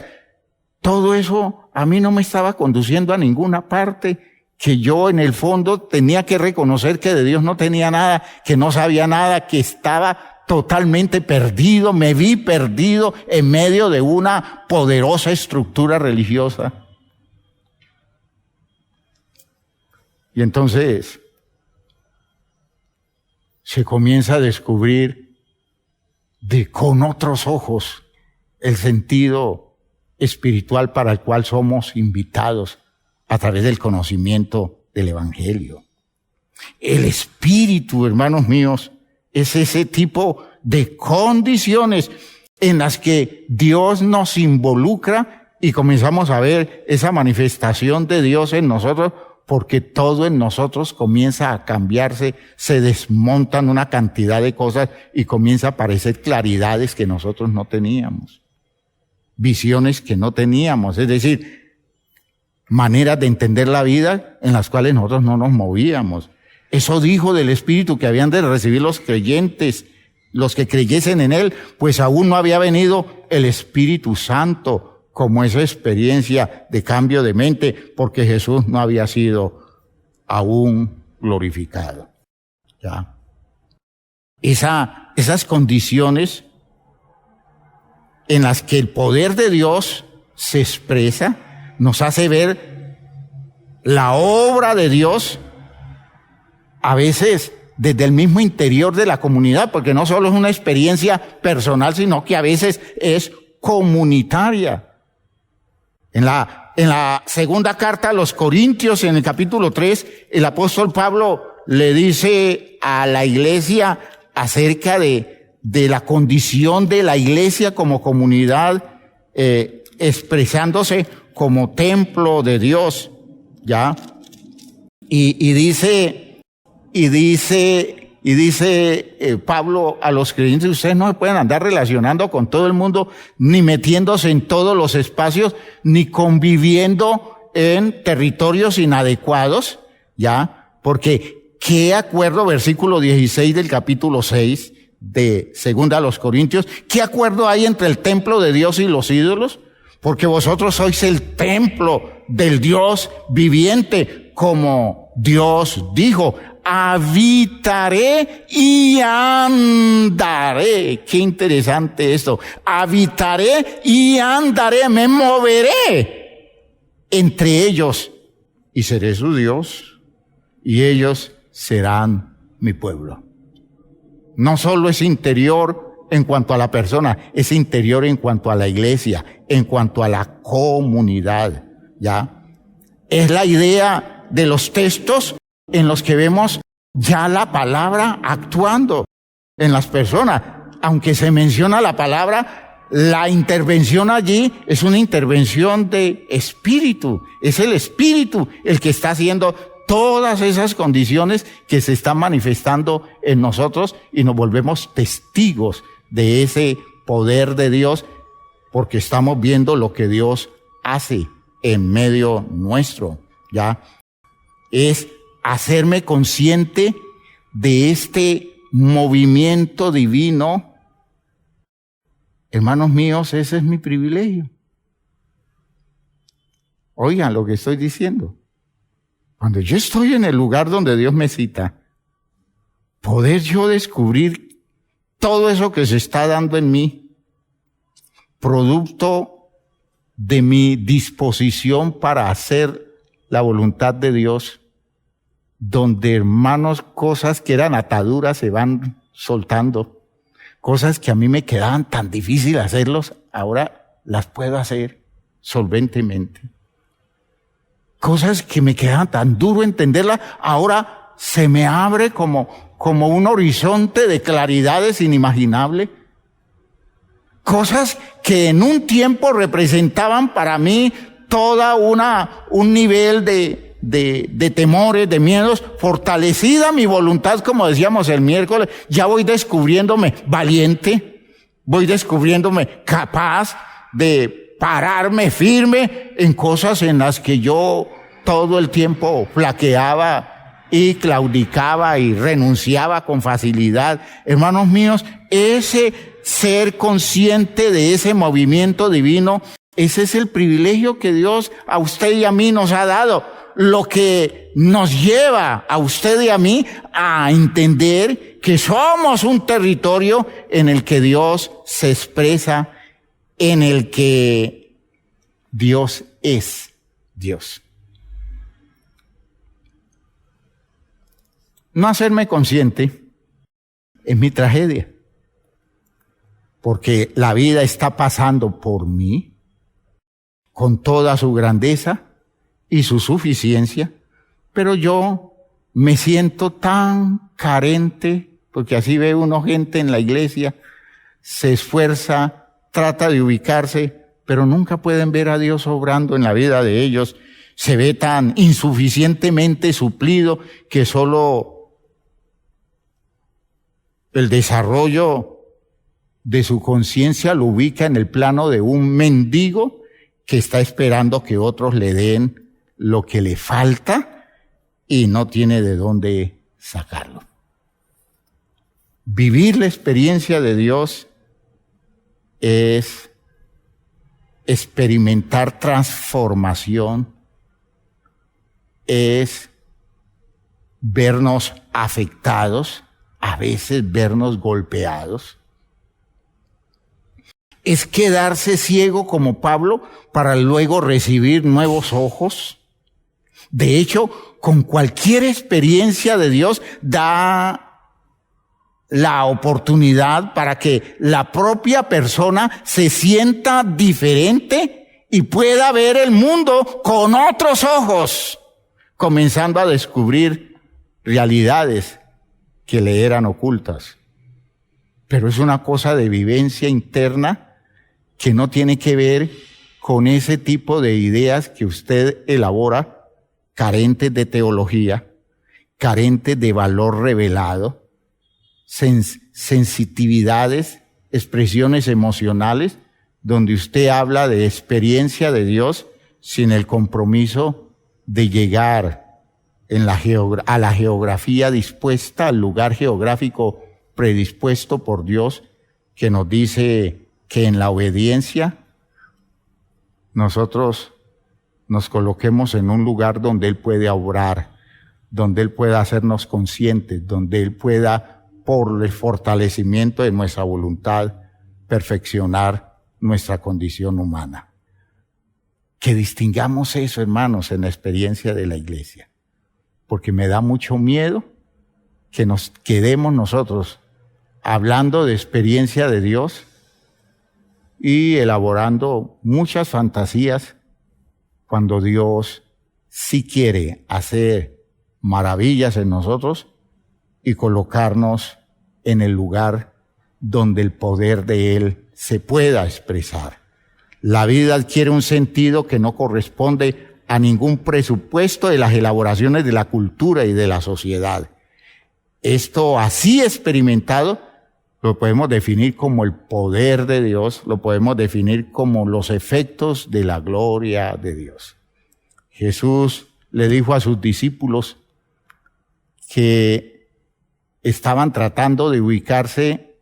todo eso a mí no me estaba conduciendo a ninguna parte, que yo en el fondo tenía que reconocer que de Dios no tenía nada, que no sabía nada, que estaba totalmente perdido, me vi perdido en medio de una poderosa estructura religiosa. Y entonces se comienza a descubrir con otros ojos el sentido espiritual para el cual somos invitados a través del conocimiento del Evangelio. El Espíritu, hermanos míos, es ese tipo de condiciones en las que Dios nos involucra y comenzamos a ver esa manifestación de Dios en nosotros, porque todo en nosotros comienza a cambiarse, se desmontan una cantidad de cosas y comienza a aparecer claridades que nosotros no teníamos, visiones que no teníamos, es decir, maneras de entender la vida en las cuales nosotros no nos movíamos. Eso dijo del Espíritu que habían de recibir los creyentes, los que creyesen en Él, pues aún no había venido el Espíritu Santo como esa experiencia de cambio de mente, porque Jesús no había sido aún glorificado. ¿Ya? Esas condiciones en las que el poder de Dios se expresa, nos hace ver la obra de Dios a veces desde el mismo interior de la comunidad, porque no solo es una experiencia personal, sino que a veces es comunitaria. En la segunda carta a los Corintios, en el capítulo 3, el apóstol Pablo le dice a la iglesia acerca de de la condición de la iglesia como comunidad, expresándose como templo de Dios, ¿ya? Y dice Pablo a los creyentes: ustedes no se pueden andar relacionando con todo el mundo, ni metiéndose en todos los espacios, ni conviviendo en territorios inadecuados, ¿ya? Porque ¿qué acuerdo, versículo 16 del capítulo 6 de Segunda a los Corintios, qué acuerdo hay entre el templo de Dios y los ídolos? Porque vosotros sois el templo del Dios viviente, como Dios dijo: habitaré y andaré. Qué interesante esto. Habitaré y andaré, me moveré entre ellos y seré su Dios y ellos serán mi pueblo. No solo es interior en cuanto a la persona, es interior en cuanto a la iglesia, en cuanto a la comunidad, ¿ya? Es la idea de los textos en los que vemos ya la palabra actuando en las personas. Aunque se menciona la palabra, la intervención allí es una intervención de espíritu. Es el espíritu el que está haciendo todas esas condiciones que se están manifestando en nosotros, y nos volvemos testigos de ese poder de Dios, porque estamos viendo lo que Dios hace en medio nuestro, ¿ya? Es hacerme consciente de este movimiento divino. Hermanos míos, ese es mi privilegio. Oigan lo que estoy diciendo. Cuando yo estoy en el lugar donde Dios me cita, poder yo descubrir todo eso que se está dando en mí, producto de mi disposición para hacer la voluntad de Dios, donde, hermanos, cosas que eran ataduras se van soltando, cosas que a mí me quedaban tan difícil hacerlos, ahora las puedo hacer solventemente. Cosas que me quedaban tan duro entenderlas, ahora se me abre como un horizonte de claridades inimaginables. Cosas que en un tiempo representaban para mí toda un nivel de temores, de miedos. Fortalecida mi voluntad, como decíamos el miércoles, ya voy descubriéndome valiente, voy descubriéndome capaz de pararme firme en cosas en las que yo todo el tiempo flaqueaba y claudicaba y renunciaba con facilidad. Hermanos míos, ese ser consciente de ese movimiento divino, ese es el privilegio que Dios a usted y a mí nos ha dado. Lo que nos lleva a usted y a mí a entender que somos un territorio en el que Dios se expresa, en el que Dios es Dios. No hacerme consciente es mi tragedia, porque la vida está pasando por mí con toda su grandeza y su suficiencia, pero yo me siento tan carente, porque así ve uno gente en la iglesia, se esfuerza, trata de ubicarse, pero nunca pueden ver a Dios obrando en la vida de ellos. Se ve tan insuficientemente suplido que solo el desarrollo de su conciencia lo ubica en el plano de un mendigo que está esperando que otros le den lo que le falta y no tiene de dónde sacarlo. Vivir la experiencia de Dios es experimentar transformación, es vernos afectados, a veces vernos golpeados, es quedarse ciego como Pablo para luego recibir nuevos ojos. De hecho, con cualquier experiencia de Dios da la oportunidad para que la propia persona se sienta diferente y pueda ver el mundo con otros ojos, comenzando a descubrir realidades que le eran ocultas. pero es una cosa de vivencia interna que no tiene que ver con ese tipo de ideas que usted elabora, carentes de teología, carentes de valor revelado, sensitividades, expresiones emocionales, donde usted habla de experiencia de Dios sin el compromiso de llegar a la geografía dispuesta, al lugar geográfico predispuesto por Dios, que nos dice que en la obediencia nosotros nos coloquemos en un lugar donde Él puede obrar, donde Él pueda hacernos conscientes, donde Él pueda, por el fortalecimiento de nuestra voluntad, perfeccionar nuestra condición humana. Que distingamos eso, hermanos, en la experiencia de la iglesia, porque me da mucho miedo que nos quedemos nosotros hablando de experiencia de Dios y elaborando muchas fantasías cuando Dios sí quiere hacer maravillas en nosotros y colocarnos en el lugar donde el poder de Él se pueda expresar. La vida adquiere un sentido que no corresponde a ningún presupuesto de las elaboraciones de la cultura y de la sociedad. Esto así experimentado lo podemos definir como el poder de Dios, lo podemos definir como los efectos de la gloria de Dios. Jesús le dijo a sus discípulos que estaban tratando de ubicarse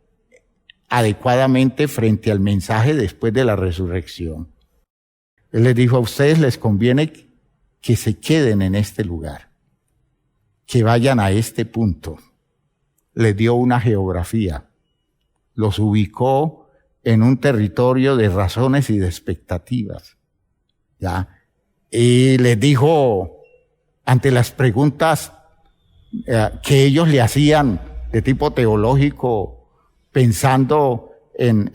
adecuadamente frente al mensaje después de la resurrección. Él les dijo: a ustedes les conviene que se queden en este lugar, que vayan a este punto. Les dio una geografía, los ubicó en un territorio de razones y de expectativas, ¿ya? Y les dijo, ante las preguntas que ellos le hacían de tipo teológico, pensando en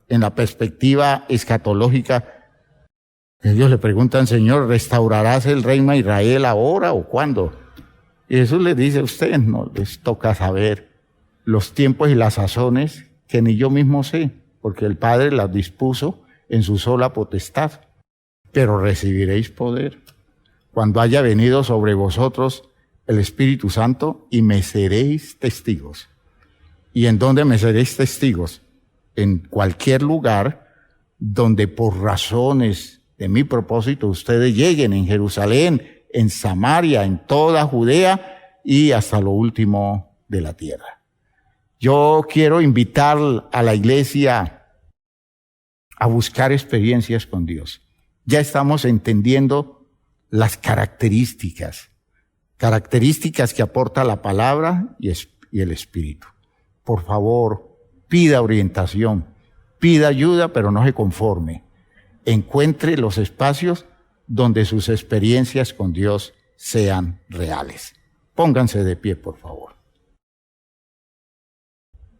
la perspectiva escatológica, ellos le preguntan: Señor, ¿restaurarás el reino a Israel ahora o cuándo? Y Jesús les dice: a ustedes no les toca saber los tiempos y las sazones que ni yo mismo sé, porque el Padre las dispuso en su sola potestad. Pero recibiréis poder cuando haya venido sobre vosotros el Espíritu Santo, y me seréis testigos. ¿Y en dónde me seréis testigos? En cualquier lugar donde por razones de mi propósito ustedes lleguen, en Jerusalén, en Samaria, en toda Judea y hasta lo último de la tierra. Yo quiero invitar a la iglesia a buscar experiencias con Dios. Ya estamos entendiendo las características que aporta la palabra y el Espíritu. Por favor, pida orientación, pida ayuda, pero no se conforme. Encuentre los espacios donde sus experiencias con Dios sean reales. Pónganse de pie, por favor.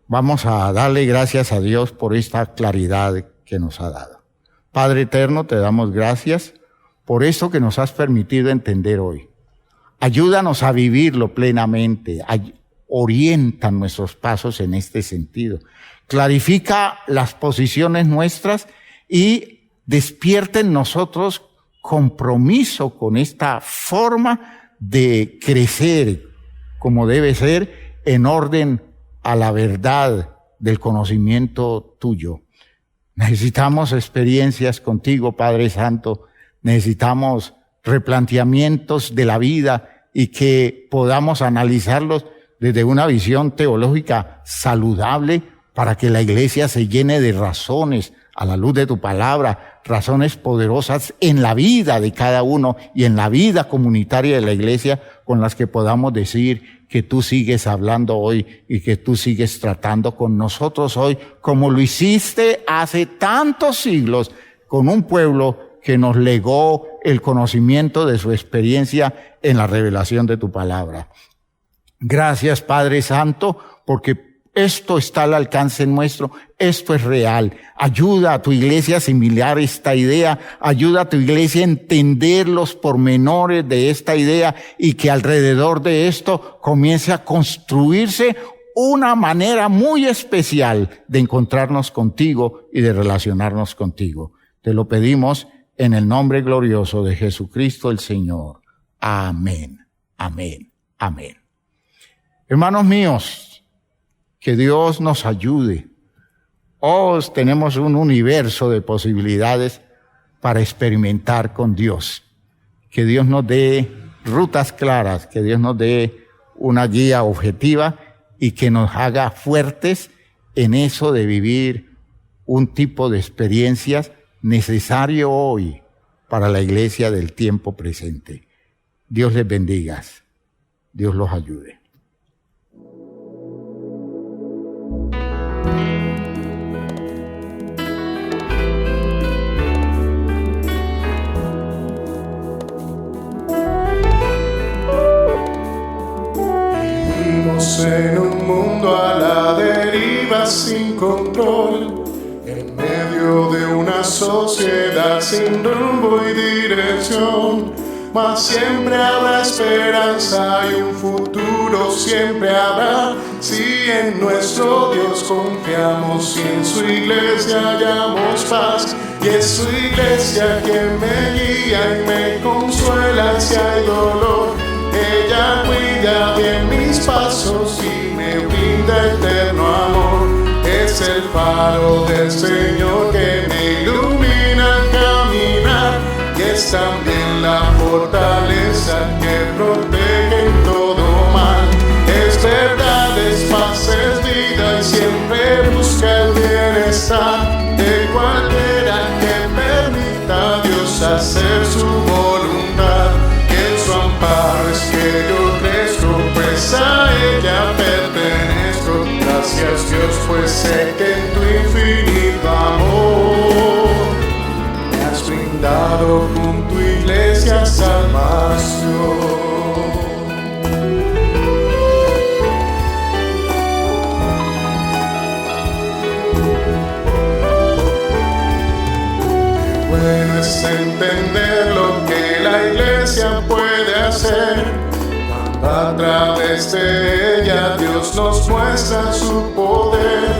Vamos a darle gracias a Dios por esta claridad que nos ha dado. Padre eterno, te damos gracias por esto que nos has permitido entender hoy. Ayúdanos a vivirlo plenamente. Orienta nuestros pasos en este sentido. Clarifica las posiciones nuestras y despierta en nosotros compromiso con esta forma de crecer como debe ser, en orden a la verdad del conocimiento tuyo. Necesitamos experiencias contigo, Padre Santo. Necesitamos replanteamientos de la vida y que podamos analizarlos desde una visión teológica saludable, para que la iglesia se llene de razones a la luz de tu palabra, razones poderosas en la vida de cada uno y en la vida comunitaria de la iglesia, con las que podamos decir que tú sigues hablando hoy y que tú sigues tratando con nosotros hoy, como lo hiciste hace tantos siglos con un pueblo que nos legó el conocimiento de su experiencia en la revelación de tu palabra. Gracias, Padre Santo, porque esto está al alcance nuestro, esto es real. Ayuda a tu iglesia a asimilar esta idea, ayuda a tu iglesia a entender los pormenores de esta idea y que alrededor de esto comience a construirse una manera muy especial de encontrarnos contigo y de relacionarnos contigo. Te lo pedimos en el nombre glorioso de Jesucristo el Señor. Amén, amén, amén. Hermanos míos, que Dios nos ayude. Tenemos un universo de posibilidades para experimentar con Dios. Que Dios nos dé rutas claras, que Dios nos dé una guía objetiva y que nos haga fuertes en eso de vivir un tipo de experiencias necesario hoy para la iglesia del tiempo presente. Dios les bendiga. Dios los ayude. En un mundo a la deriva sin control, en medio de una sociedad sin rumbo y dirección, mas siempre habrá esperanza y un futuro siempre habrá, si en nuestro Dios confiamos y en su iglesia hallamos paz. Y es su iglesia quien me guía y me consuela si hay dolor. Ella cuida bien mis pasos y me brinda eterno amor. Es el faro del Señor que me ilumina al caminar, y es también la fortaleza que protege en todo mal. Es verdad, es paz, es vida y siempre busca el bienestar de cualquiera que permita a Dios hacer su voluntad. Su amparo es que yo crezco, pues a ella pertenezco. Gracias Dios, pues sé que en tu infinito amor me has brindado con tu iglesia salvación. Bueno es entender lo que la iglesia puede hacer. A través de ella Dios nos muestra su poder.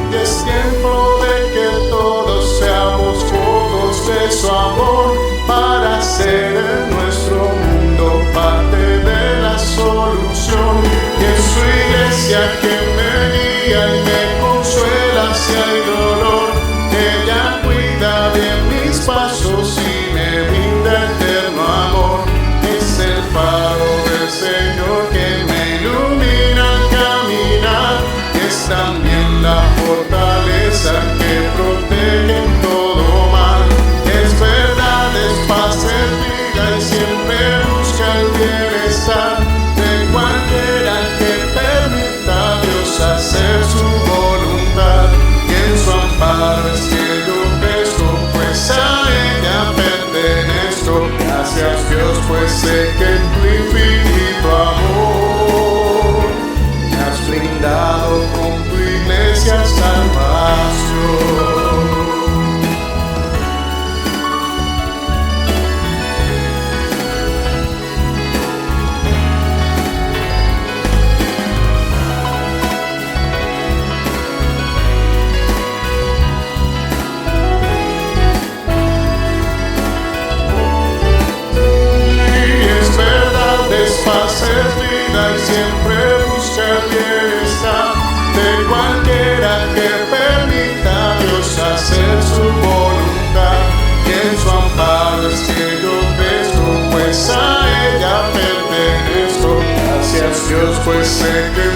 Y es tiempo de que todos seamos focos de su amor, para ser en nuestro mundo parte de la solución. Y en su iglesia que me guía y me consuela si hay dolor. Ella cuida de mis pasos y me brinda eterno amor. Es el faro del Señor que me ilumina al caminar, y es también la fortaleza que protege en todo mal. Es verdad, es paz, es vida y siempre busca el bienestar de cualquiera que permita a Dios hacer su voluntad. Y en su amparo es que yo crezco, pues a ella pertenezco. Gracias Dios, pues sé que en tu infinito amor me has brindado con tu iglesia salvación. Paz es vida y siempre busca el bienestar de cualquiera que permita a Dios hacer su voluntad. Y en su amparo es que yo crezco, pues a ella pertenezco. Gracias Dios, pues sé que